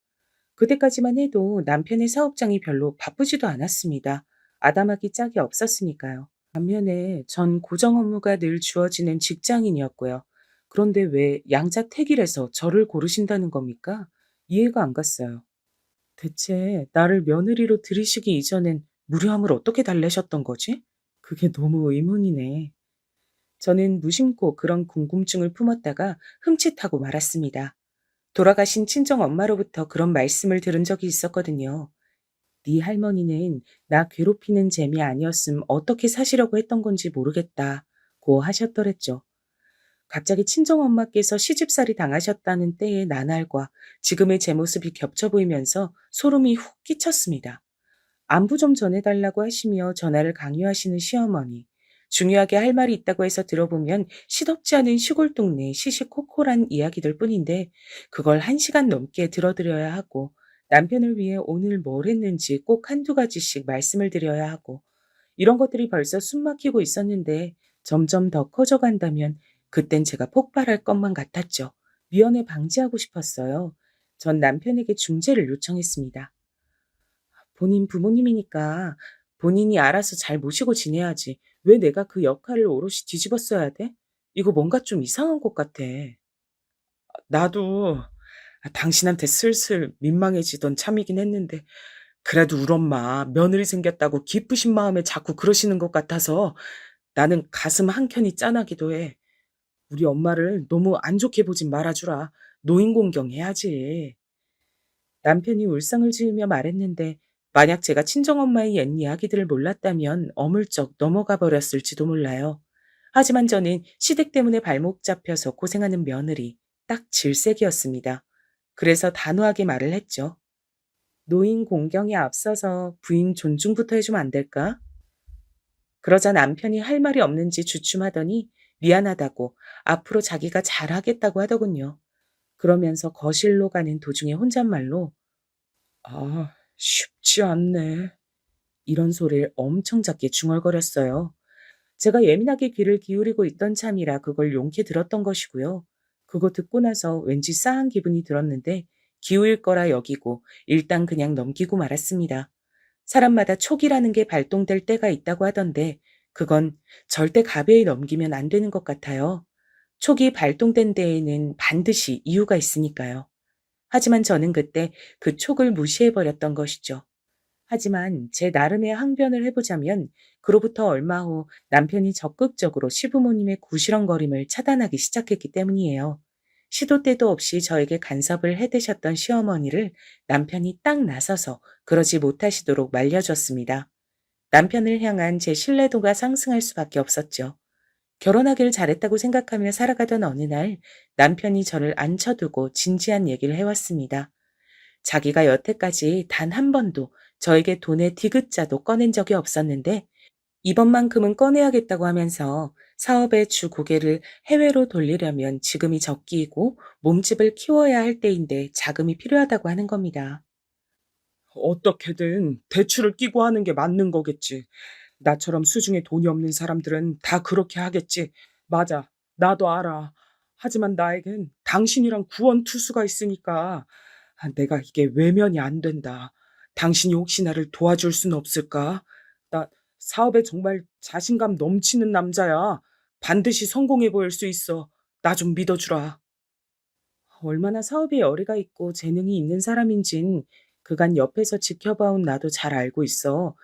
그때까지만 해도 남편의 사업장이 별로 바쁘지도 않았습니다. 아담하기 짝이 없었으니까요. 반면에 전 고정 업무가 늘 주어지는 직장인이었고요. 그런데 왜 양자택일해서 저를 고르신다는 겁니까? 이해가 안 갔어요. 대체 나를 며느리로 들이시기 이전엔 무료함을 어떻게 달래셨던 거지? 그게 너무 의문이네. 저는 무심코 그런 궁금증을 품었다가 흠칫하고 말았습니다. 돌아가신 친정 엄마로부터 그런 말씀을 들은 적이 있었거든요. 네 할머니는 나 괴롭히는 재미 아니었음 어떻게 사시려고 했던 건지 모르겠다고 하셨더랬죠. 갑자기 친정엄마께서 시집살이 당하셨다는 때의 나날과 지금의 제 모습이 겹쳐 보이면서 소름이 훅 끼쳤습니다. 안부 좀 전해달라고 하시며 전화를 강요하시는 시어머니. 중요하게 할 말이 있다고 해서 들어보면 시덥지 않은 시골 동네 시시콜콜한 이야기들 뿐인데 그걸 1시간 넘게 들어드려야 하고 남편을 위해 오늘 뭘 했는지 꼭 한두 가지씩 말씀을 드려야 하고 이런 것들이 벌써 숨 막히고 있었는데 점점 더 커져간다면 그땐 제가 폭발할 것만 같았죠. 미연에 방지하고 싶었어요. 전 남편에게 중재를 요청했습니다. 본인 부모님이니까 본인이 알아서 잘 모시고 지내야지. 왜 내가 그 역할을 오롯이 뒤집어 써야 돼? 이거 뭔가 좀 이상한 것 같아. 나도 당신한테 슬슬 민망해지던 참이긴 했는데 그래도 우리 엄마 며느리 생겼다고 기쁘신 마음에 자꾸 그러시는 것 같아서 나는 가슴 한켠이 짠하기도 해. 우리 엄마를 너무 안 좋게 보진 말아주라. 노인공경 해야지. 남편이 울상을 지으며 말했는데 만약 제가 친정엄마의 옛 이야기들을 몰랐다면 어물쩍 넘어가 버렸을지도 몰라요. 하지만 저는 시댁 때문에 발목 잡혀서 고생하는 며느리, 딱 질색이었습니다. 그래서 단호하게 말을 했죠. 노인 공경에 앞서서 부인 존중부터 해주면 안 될까? 그러자 남편이 할 말이 없는지 주춤하더니 미안하다고 앞으로 자기가 잘하겠다고 하더군요. 그러면서 거실로 가는 도중에 혼잣말로 아, 쉽지 않네. 이런 소리를 엄청 작게 중얼거렸어요. 제가 예민하게 귀를 기울이고 있던 참이라 그걸 용케 들었던 것이고요. 그거 듣고 나서 왠지 싸한 기분이 들었는데 기우일 거라 여기고 일단 그냥 넘기고 말았습니다. 사람마다 촉이라는 게 발동될 때가 있다고 하던데 그건 절대 가벼이 넘기면 안 되는 것 같아요. 촉이 발동된 데에는 반드시 이유가 있으니까요. 하지만 저는 그때 그 촉을 무시해버렸던 것이죠. 하지만 제 나름의 항변을 해보자면 그로부터 얼마 후 남편이 적극적으로 시부모님의 구시렁거림을 차단하기 시작했기 때문이에요. 시도 때도 없이 저에게 간섭을 해대셨던 시어머니를 남편이 딱 나서서 그러지 못하시도록 말려줬습니다. 남편을 향한 제 신뢰도가 상승할 수밖에 없었죠. 결혼하길 잘했다고 생각하며 살아가던 어느 날 남편이 저를 앉혀두고 진지한 얘기를 해왔습니다. 자기가 여태까지 단 한 번도 저에게 돈의 디귿자도 꺼낸 적이 없었는데 이번만큼은 꺼내야겠다고 하면서 사업의 주 고개를 해외로 돌리려면 지금이 적기이고 몸집을 키워야 할 때인데 자금이 필요하다고 하는 겁니다. 어떻게든 대출을 끼고 하는 게 맞는 거겠지. 나처럼 수중에 돈이 없는 사람들은 다 그렇게 하겠지. 맞아. 나도 알아. 하지만 나에겐 당신이랑 구원투수가 있으니까 내가 이게 외면이 안 된다. 당신이 혹시 나를 도와줄 수는 없을까? 나 사업에 정말 자신감 넘치는 남자야. 반드시 성공해 보일 수 있어. 나 좀 믿어주라. 얼마나 사업에 열의가 있고 재능이 있는 사람인진 그간 옆에서 지켜봐온 나도 잘 알고 있어.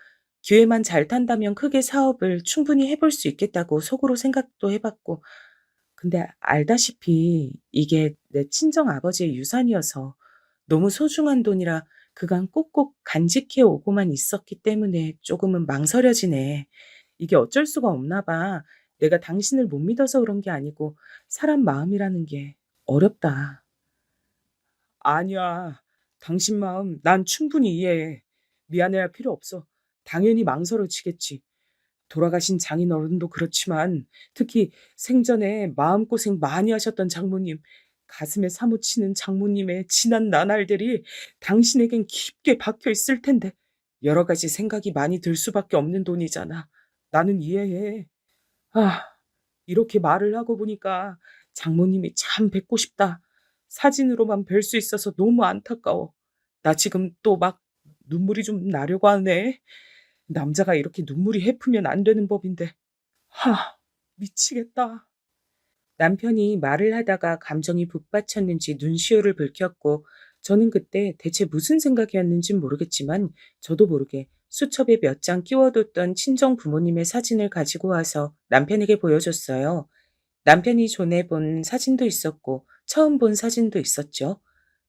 기회만 잘 탄다면 크게 사업을 충분히 해볼 수 있겠다고 속으로 생각도 해봤고, 근데 알다시피 이게 내 친정 아버지의 유산이어서 너무 소중한 돈이라 그간 꼭꼭 간직해 오고만 있었기 때문에 조금은 망설여지네. 이게 어쩔 수가 없나 봐. 내가 당신을 못 믿어서 그런 게 아니고 사람 마음이라는 게 어렵다. 아니야. 당신 마음 난 충분히 이해해. 미안해할 필요 없어. 당연히 망설여지겠지. 돌아가신 장인어른도 그렇지만 특히 생전에 마음고생 많이 하셨던 장모님, 가슴에 사무치는 장모님의 지난 나날들이 당신에겐 깊게 박혀 있을 텐데 여러 가지 생각이 많이 들 수밖에 없는 돈이잖아. 나는 이해해. 아, 이렇게 말을 하고 보니까 장모님이 참 뵙고 싶다. 사진으로만 뵐 수 있어서 너무 안타까워. 나 지금 또 막 눈물이 좀 나려고 하네. 남자가 이렇게 눈물이 해프면 안 되는 법인데. 미치겠다. 남편이 말을 하다가 감정이 북받쳤는지 눈시울을 붉혔고 저는 그때 대체 무슨 생각이었는진 모르겠지만 저도 모르게 수첩에 몇 장 끼워뒀던 친정 부모님의 사진을 가지고 와서 남편에게 보여줬어요. 남편이 전에 본 사진도 있었고 처음 본 사진도 있었죠.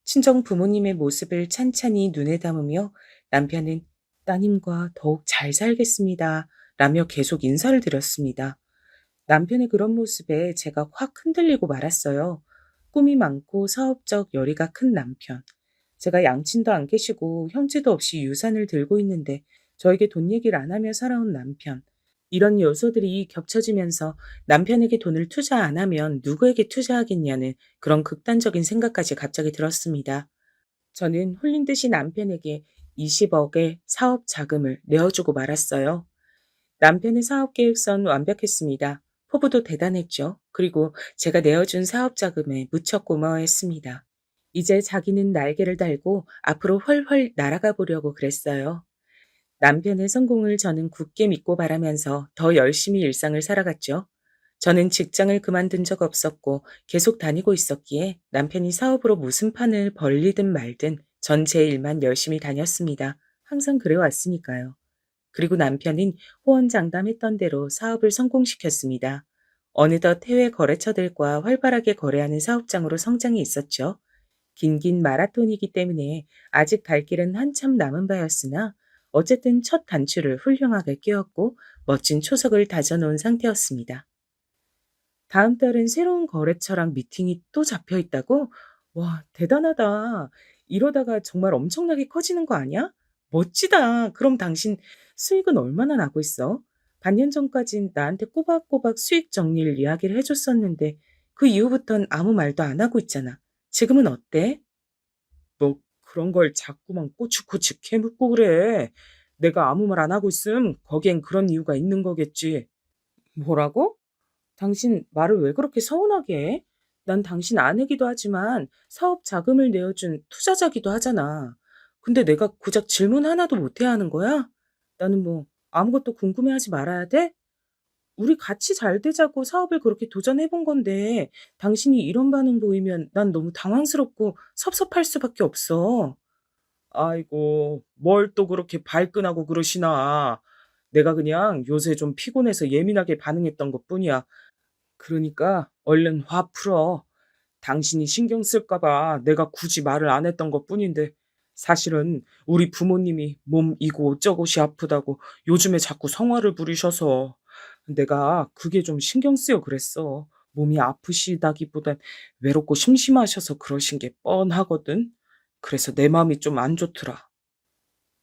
친정 부모님의 모습을 찬찬히 눈에 담으며 남편은 따님과 더욱 잘 살겠습니다. 라며 계속 인사를 드렸습니다. 남편의 그런 모습에 제가 확 흔들리고 말았어요. 꿈이 많고 사업적 열의가 큰 남편. 제가 양친도 안 계시고 형제도 없이 유산을 들고 있는데 저에게 돈 얘기를 안 하며 살아온 남편. 이런 요소들이 겹쳐지면서 남편에게 돈을 투자 안 하면 누구에게 투자하겠냐는 그런 극단적인 생각까지 갑자기 들었습니다. 저는 홀린 듯이 남편에게 20억의 사업 자금을 내어주고 말았어요. 남편의 사업 계획선 완벽했습니다. 포부도 대단했죠. 그리고 제가 내어준 사업 자금에 무척 고마워했습니다. 이제 자기는 날개를 달고 앞으로 훨훨 날아가 보려고 그랬어요. 남편의 성공을 저는 굳게 믿고 바라면서 더 열심히 일상을 살아갔죠. 저는 직장을 그만둔 적 없었고 계속 다니고 있었기에 남편이 사업으로 무슨 판을 벌리든 말든 전 제 일만 열심히 다녔습니다. 항상 그래왔으니까요. 그리고 남편은 호언장담했던 대로 사업을 성공시켰습니다. 어느덧 해외 거래처들과 활발하게 거래하는 사업장으로 성장해 있었죠. 긴긴 마라톤이기 때문에 아직 갈 길은 한참 남은 바였으나 어쨌든 첫 단추를 훌륭하게 끼웠고 멋진 초석을 다져놓은 상태였습니다. 다음 달엔 새로운 거래처랑 미팅이 또 잡혀 있다고? 와, 대단하다. 이러다가 정말 엄청나게 커지는 거 아니야? 멋지다. 그럼 당신 수익은 얼마나 나고 있어? 반년 전까진 나한테 꼬박꼬박 수익 정리를 이야기를 해줬었는데 그 이후부턴 아무 말도 안 하고 있잖아. 지금은 어때? 뭐 그런 걸 자꾸만 꼬치꼬치 캐묻고 그래. 내가 아무 말 안 하고 있음 거기엔 그런 이유가 있는 거겠지. 뭐라고? 당신 말을 왜 그렇게 서운하게 해? 난 당신 아내기도 하지만 사업 자금을 내어준 투자자기도 하잖아. 근데 내가 고작 질문 하나도 못 해야 하는 거야? 나는 뭐 아무것도 궁금해하지 말아야 돼? 우리 같이 잘 되자고 사업을 그렇게 도전해 본 건데 당신이 이런 반응 보이면 난 너무 당황스럽고 섭섭할 수밖에 없어. 아이고, 뭘 또 그렇게 발끈하고 그러시나. 내가 그냥 요새 좀 피곤해서 예민하게 반응했던 것뿐이야. 그러니까 얼른 화 풀어. 당신이 신경 쓸까 봐 내가 굳이 말을 안 했던 것뿐인데 사실은 우리 부모님이 몸 이고 어쩌고시 아프다고 요즘에 자꾸 성화를 부리셔서 내가 그게 좀 신경 쓰여 그랬어. 몸이 아프시다기보단 외롭고 심심하셔서 그러신 게 뻔하거든. 그래서 내 마음이 좀 안 좋더라.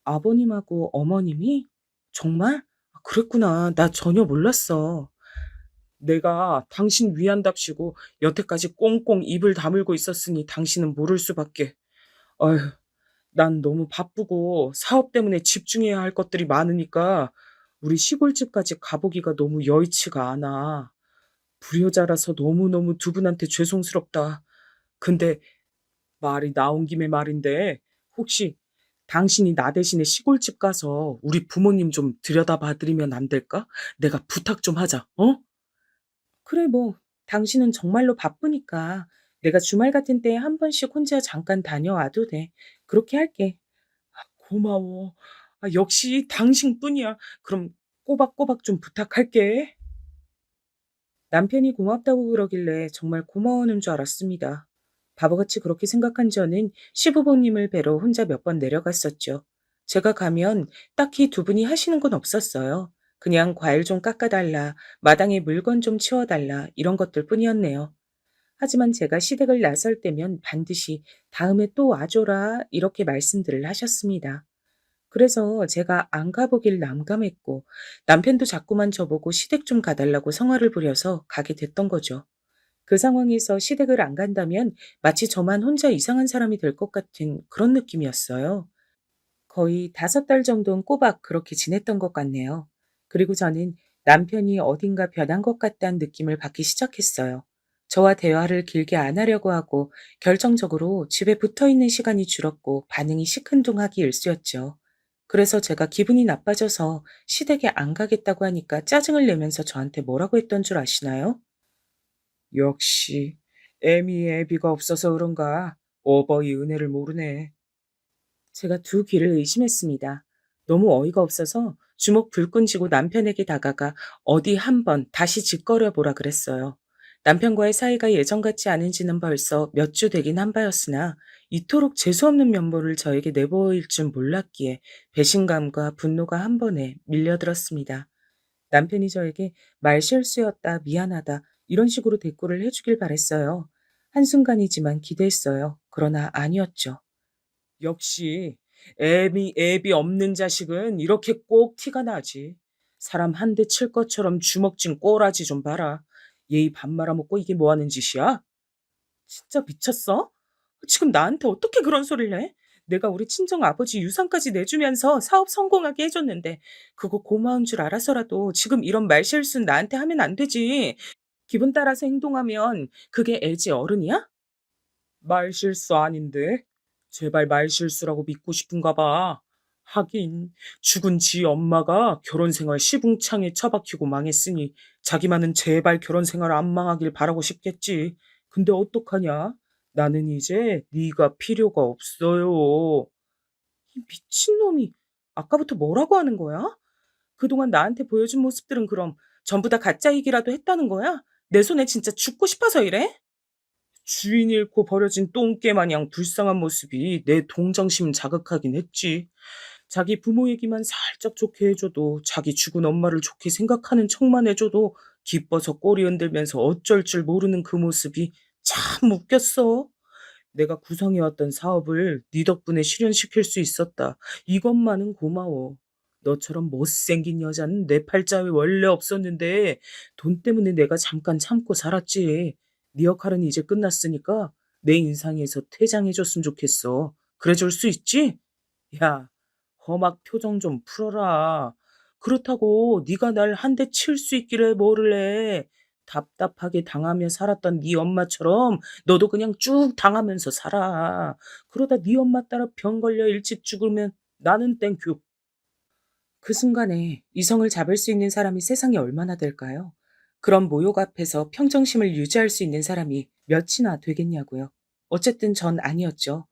아버님하고 어머님이? 정말? 그랬구나. 나 전혀 몰랐어. 내가 당신 위한답시고 여태까지 꽁꽁 입을 다물고 있었으니 당신은 모를 수밖에. 어휴, 난 너무 바쁘고 사업 때문에 집중해야 할 것들이 많으니까 우리 시골집까지 가보기가 너무 여의치가 않아. 불효자라서 너무너무 두 분한테 죄송스럽다. 근데 말이 나온 김에 말인데 혹시 당신이 나 대신에 시골집 가서 우리 부모님 좀 들여다봐 드리면 안 될까? 내가 부탁 좀 하자. 어? 그래 뭐 당신은 정말로 바쁘니까 내가 주말 같은 때에 한 번씩 혼자 잠깐 다녀와도 돼. 그렇게 할게. 고마워. 역시 당신뿐이야. 그럼 꼬박꼬박 좀 부탁할게. 남편이 고맙다고 그러길래 정말 고마워하는 줄 알았습니다. 바보같이 그렇게 생각한 저는 시부모님을 뵈러 혼자 몇 번 내려갔었죠. 제가 가면 딱히 두 분이 하시는 건 없었어요. 그냥 과일 좀 깎아달라, 마당에 물건 좀 치워달라, 이런 것들 뿐이었네요. 하지만 제가 시댁을 나설 때면 반드시 다음에 또 와줘라, 이렇게 말씀들을 하셨습니다. 그래서 제가 안 가보길 난감했고 남편도 자꾸만 저보고 시댁 좀 가달라고 성화를 부려서 가게 됐던 거죠. 그 상황에서 시댁을 안 간다면 마치 저만 혼자 이상한 사람이 될 것 같은 그런 느낌이었어요. 거의 5달 정도는 꼬박 그렇게 지냈던 것 같네요. 그리고 저는 남편이 어딘가 변한 것 같다는 느낌을 받기 시작했어요. 저와 대화를 길게 안 하려고 하고 결정적으로 집에 붙어 있는 시간이 줄었고 반응이 시큰둥하기 일쑤였죠. 그래서 제가 기분이 나빠져서 시댁에 안 가겠다고 하니까 짜증을 내면서 저한테 뭐라고 했던 줄 아시나요? 역시 애미의 애비가 없어서 그런가 어버이 은혜를 모르네. 제가 두 귀를 의심했습니다. 너무 어이가 없어서 주먹 불끈 쥐고 남편에게 다가가 어디 한번 다시 짓거려 보라 그랬어요. 남편과의 사이가 예전 같지 않은 지는 벌써 몇 주 되긴 한 바였으나 이토록 재수없는 면모를 저에게 내보일 줄 몰랐기에 배신감과 분노가 한 번에 밀려들었습니다. 남편이 저에게 말실수였다, 미안하다, 이런 식으로 대꾸를 해주길 바랬어요. 한순간이지만 기대했어요. 그러나 아니었죠. 역시 애비 없는 자식은 이렇게 꼭 티가 나지. 사람 한 대 칠 것처럼 주먹 쥔 꼬라지 좀 봐라. 예의 밥 말아먹고 이게 뭐 하는 짓이야? 진짜 미쳤어? 지금 나한테 어떻게 그런 소리를 해? 내가 우리 친정 아버지 유산까지 내주면서 사업 성공하게 해줬는데 그거 고마운 줄 알아서라도 지금 이런 말실수는 나한테 하면 안 되지. 기분 따라서 행동하면 그게 애지 어른이야? 말실수 아닌데? 제발 말실수라고 믿고 싶은가 봐. 하긴 죽은 지 엄마가 결혼 생활 시궁창에 처박히고 망했으니 자기만은 제발 결혼 생활 안 망하길 바라고 싶겠지. 근데 어떡하냐? 나는 이제 네가 필요가 없어요. 이 미친놈이 아까부터 뭐라고 하는 거야? 그동안 나한테 보여준 모습들은 그럼 전부 다 가짜이기라도 했다는 거야? 내 손에 진짜 죽고 싶어서 이래? 주인 잃고 버려진 똥개 마냥 불쌍한 모습이 내 동정심 자극하긴 했지. 자기 부모 얘기만 살짝 좋게 해줘도 자기 죽은 엄마를 좋게 생각하는 척만 해줘도 기뻐서 꼬리 흔들면서 어쩔 줄 모르는 그 모습이 참 웃겼어. 내가 구성해왔던 사업을 네 덕분에 실현시킬 수 있었다. 이것만은 고마워. 너처럼 못생긴 여자는 내 팔자에 원래 없었는데 돈 때문에 내가 잠깐 참고 살았지. 네 역할은 이제 끝났으니까 내 인상에서 퇴장해줬으면 좋겠어. 그래줄 수 있지? 야, 험악 표정 좀 풀어라. 그렇다고 네가 날 한 대 칠 수 있기를 뭐를 해. 답답하게 당하며 살았던 네 엄마처럼 너도 그냥 쭉 당하면서 살아. 그러다 네 엄마 따라 병 걸려 일찍 죽으면 나는 땡큐. 그 순간에 이성을 잡을 수 있는 사람이 세상에 얼마나 될까요? 그런 모욕 앞에서 평정심을 유지할 수 있는 사람이 몇이나 되겠냐고요. 어쨌든 전 아니었죠.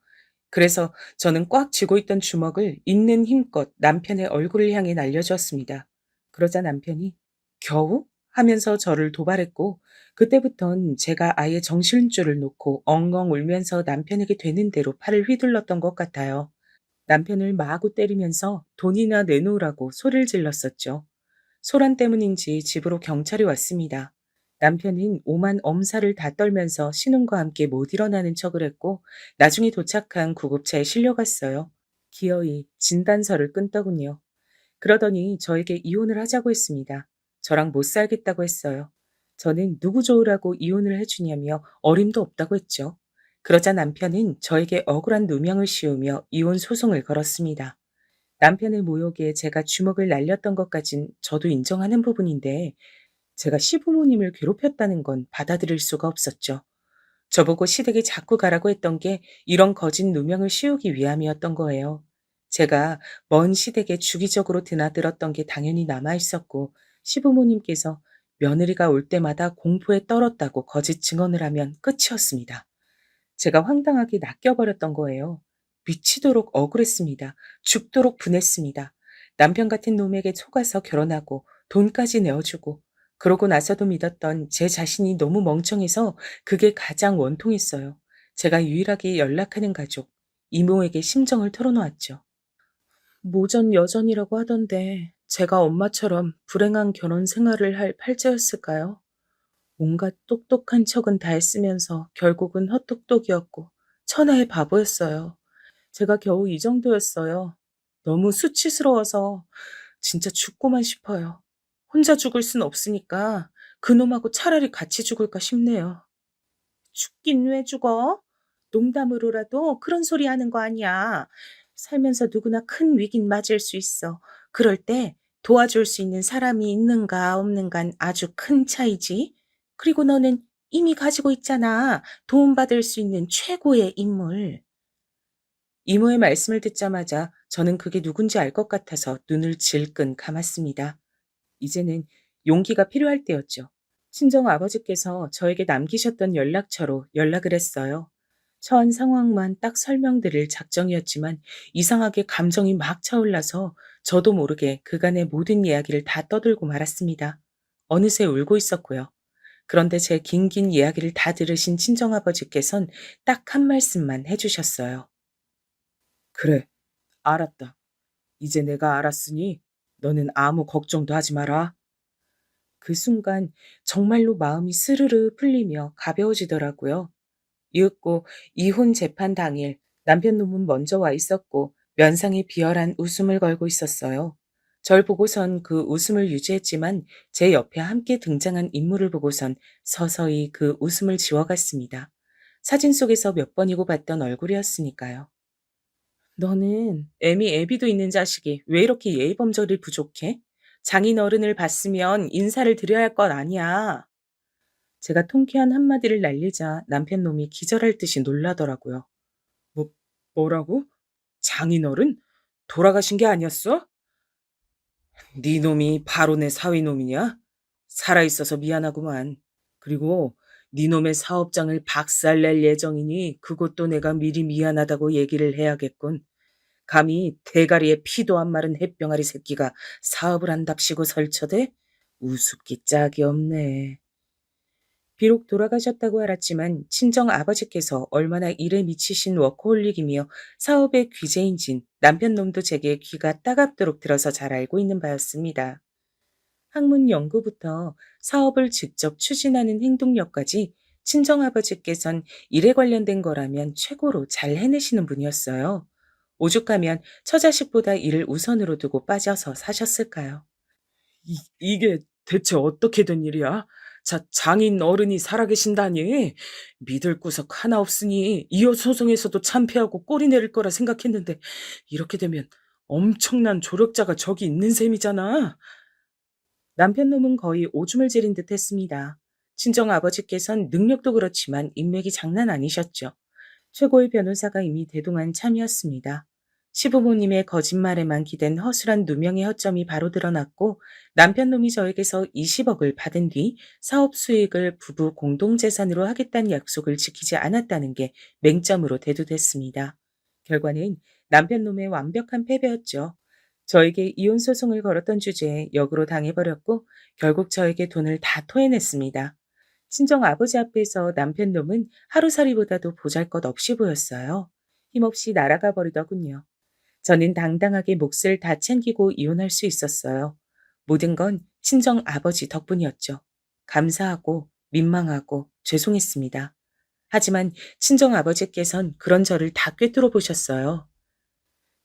그래서 저는 꽉 쥐고 있던 주먹을 있는 힘껏 남편의 얼굴을 향해 날려주었습니다. 그러자 남편이 겨우? 하면서 저를 도발했고 그때부턴 제가 아예 정신줄을 놓고 엉엉 울면서 남편에게 되는 대로 팔을 휘둘렀던 것 같아요. 남편을 마구 때리면서 돈이나 내놓으라고 소리를 질렀었죠. 소란 때문인지 집으로 경찰이 왔습니다. 남편은 오만 엄살을 다 떨면서 신혼과 함께 못 일어나는 척을 했고 나중에 도착한 구급차에 실려갔어요. 기어이 진단서를 끊더군요. 그러더니 저에게 이혼을 하자고 했습니다. 저랑 못 살겠다고 했어요. 저는 누구 좋으라고 이혼을 해주냐며 어림도 없다고 했죠. 그러자 남편은 저에게 억울한 누명을 씌우며 이혼 소송을 걸었습니다. 남편의 모욕에 제가 주먹을 날렸던 것까진 저도 인정하는 부분인데 제가 시부모님을 괴롭혔다는 건 받아들일 수가 없었죠. 저보고 시댁에 자꾸 가라고 했던 게 이런 거짓 누명을 씌우기 위함이었던 거예요. 제가 먼 시댁에 주기적으로 드나들었던 게 당연히 남아 있었고, 시부모님께서 며느리가 올 때마다 공포에 떨었다고 거짓 증언을 하면 끝이었습니다. 제가 황당하게 낚여버렸던 거예요. 미치도록 억울했습니다. 죽도록 분했습니다. 남편 같은 놈에게 속아서 결혼하고 돈까지 내어주고 그러고 나서도 믿었던 제 자신이 너무 멍청해서 그게 가장 원통했어요. 제가 유일하게 연락하는 가족, 이모에게 심정을 털어놓았죠. 모전 여전이라고 하던데 제가 엄마처럼 불행한 결혼 생활을 할 팔자였을까요? 온갖 똑똑한 척은 다 했으면서 결국은 헛똑똑이었고 천하의 바보였어요. 제가 겨우 이 정도였어요. 너무 수치스러워서 진짜 죽고만 싶어요. 혼자 죽을 순 없으니까 그놈하고 차라리 같이 죽을까 싶네요. 죽긴 왜 죽어? 농담으로라도 그런 소리 하는 거 아니야. 살면서 누구나 큰 위긴 맞을 수 있어. 그럴 때 도와줄 수 있는 사람이 있는가 없는간 아주 큰 차이지. 그리고 너는 이미 가지고 있잖아. 도움받을 수 있는 최고의 인물. 이모의 말씀을 듣자마자 저는 그게 누군지 알 것 같아서 눈을 질끈 감았습니다. 이제는 용기가 필요할 때였죠. 친정 아버지께서 저에게 남기셨던 연락처로 연락을 했어요. 처한 상황만 딱 설명드릴 작정이었지만 이상하게 감정이 막 차올라서 저도 모르게 그간의 모든 이야기를 다 떠들고 말았습니다. 어느새 울고 있었고요. 그런데 제 긴긴 이야기를 다 들으신 친정아버지께선 딱 한 말씀만 해주셨어요. 그래, 알았다. 이제 내가 알았으니 너는 아무 걱정도 하지 마라. 그 순간 정말로 마음이 스르르 풀리며 가벼워지더라고요. 이윽고 이혼 재판 당일 남편 놈은 먼저 와 있었고 면상에 비열한 웃음을 걸고 있었어요. 절 보고선 그 웃음을 유지했지만 제 옆에 함께 등장한 인물을 보고선 서서히 그 웃음을 지워갔습니다. 사진 속에서 몇 번이고 봤던 얼굴이었으니까요. 너는 애미 애비도 있는 자식이 왜 이렇게 예의범절이 부족해? 장인어른을 봤으면 인사를 드려야 할 것 아니야. 제가 통쾌한 한마디를 날리자 남편 놈이 기절할 듯이 놀라더라고요. 뭐, 뭐라고? 장인어른? 돌아가신 게 아니었어? 네 놈이 바로 내 사위놈이냐? 살아있어서 미안하구만. 그리고 네 놈의 사업장을 박살낼 예정이니 그것도 내가 미리 미안하다고 얘기를 해야겠군. 감히 대가리에 피도 안 마른 햇병아리 새끼가 사업을 한답시고 설쳐대? 우습기 짝이 없네. 비록 돌아가셨다고 알았지만 친정 아버지께서 얼마나 일에 미치신 워커홀릭이며 사업의 귀재인진 남편 놈도 제게 귀가 따갑도록 들어서 잘 알고 있는 바였습니다. 학문 연구부터 사업을 직접 추진하는 행동력까지 친정아버지께선 일에 관련된 거라면 최고로 잘 해내시는 분이었어요. 오죽하면 처자식보다 일을 우선으로 두고 빠져서 사셨을까요? 이게 대체 어떻게 된 일이야? 장인 어른이 살아계신다니? 믿을 구석 하나 없으니 이혼 소송에서도 참패하고 꼴이 내릴 거라 생각했는데 이렇게 되면 엄청난 조력자가 저기 있는 셈이잖아. 남편 놈은 거의 오줌을 지린 듯 했습니다. 친정 아버지께선 능력도 그렇지만 인맥이 장난 아니셨죠. 최고의 변호사가 이미 대동한 참이었습니다. 시부모님의 거짓말에만 기댄 허술한 누명의 허점이 바로 드러났고 남편 놈이 저에게서 20억을 받은 뒤 사업 수익을 부부 공동재산으로 하겠다는 약속을 지키지 않았다는 게 맹점으로 대두됐습니다. 결과는 남편 놈의 완벽한 패배였죠. 저에게 이혼 소송을 걸었던 주제에 역으로 당해버렸고 결국 저에게 돈을 다 토해냈습니다. 친정 아버지 앞에서 남편 놈은 하루살이보다도 보잘것없이 보였어요. 힘없이 날아가 버리더군요. 저는 당당하게 몫을 다 챙기고 이혼할 수 있었어요. 모든 건 친정 아버지 덕분이었죠. 감사하고 민망하고 죄송했습니다. 하지만 친정 아버지께선 그런 저를 다 꿰뚫어 보셨어요.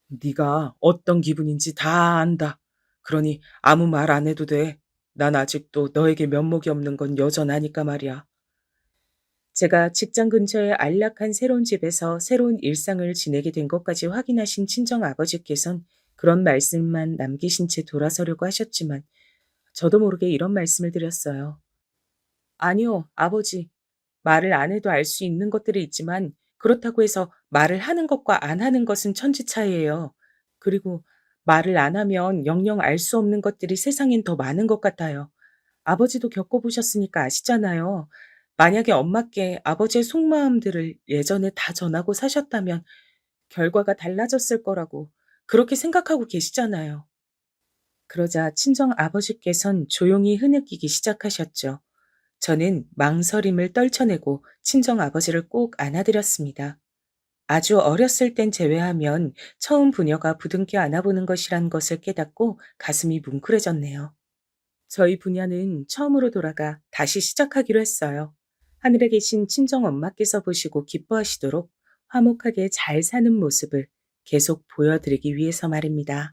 네가 어떤 기분인지 다 안다. 그러니 아무 말 안 해도 돼. 난 아직도 너에게 면목이 없는 건 여전하니까 말이야. 제가 직장 근처의 안락한 새로운 집에서 새로운 일상을 지내게 된 것까지 확인하신 친정 아버지께선 그런 말씀만 남기신 채 돌아서려고 하셨지만 저도 모르게 이런 말씀을 드렸어요. 아니요, 아버지. 말을 안 해도 알 수 있는 것들이 있지만 그렇다고 해서 말을 하는 것과 안 하는 것은 천지 차이예요. 그리고 말을 안 하면 영영 알 수 없는 것들이 세상엔 더 많은 것 같아요. 아버지도 겪어보셨으니까 아시잖아요. 만약에 엄마께 아버지의 속마음들을 예전에 다 전하고 사셨다면 결과가 달라졌을 거라고 그렇게 생각하고 계시잖아요. 그러자 친정 아버지께선 조용히 흐느끼기 시작하셨죠. 저는 망설임을 떨쳐내고 친정 아버지를 꼭 안아드렸습니다. 아주 어렸을 땐 제외하면 처음 부녀가 부둥켜 안아보는 것이란 것을 깨닫고 가슴이 뭉클해졌네요. 저희 부녀는 처음으로 돌아가 다시 시작하기로 했어요. 하늘에 계신 친정 엄마께서 보시고 기뻐하시도록 화목하게 잘 사는 모습을 계속 보여드리기 위해서 말입니다.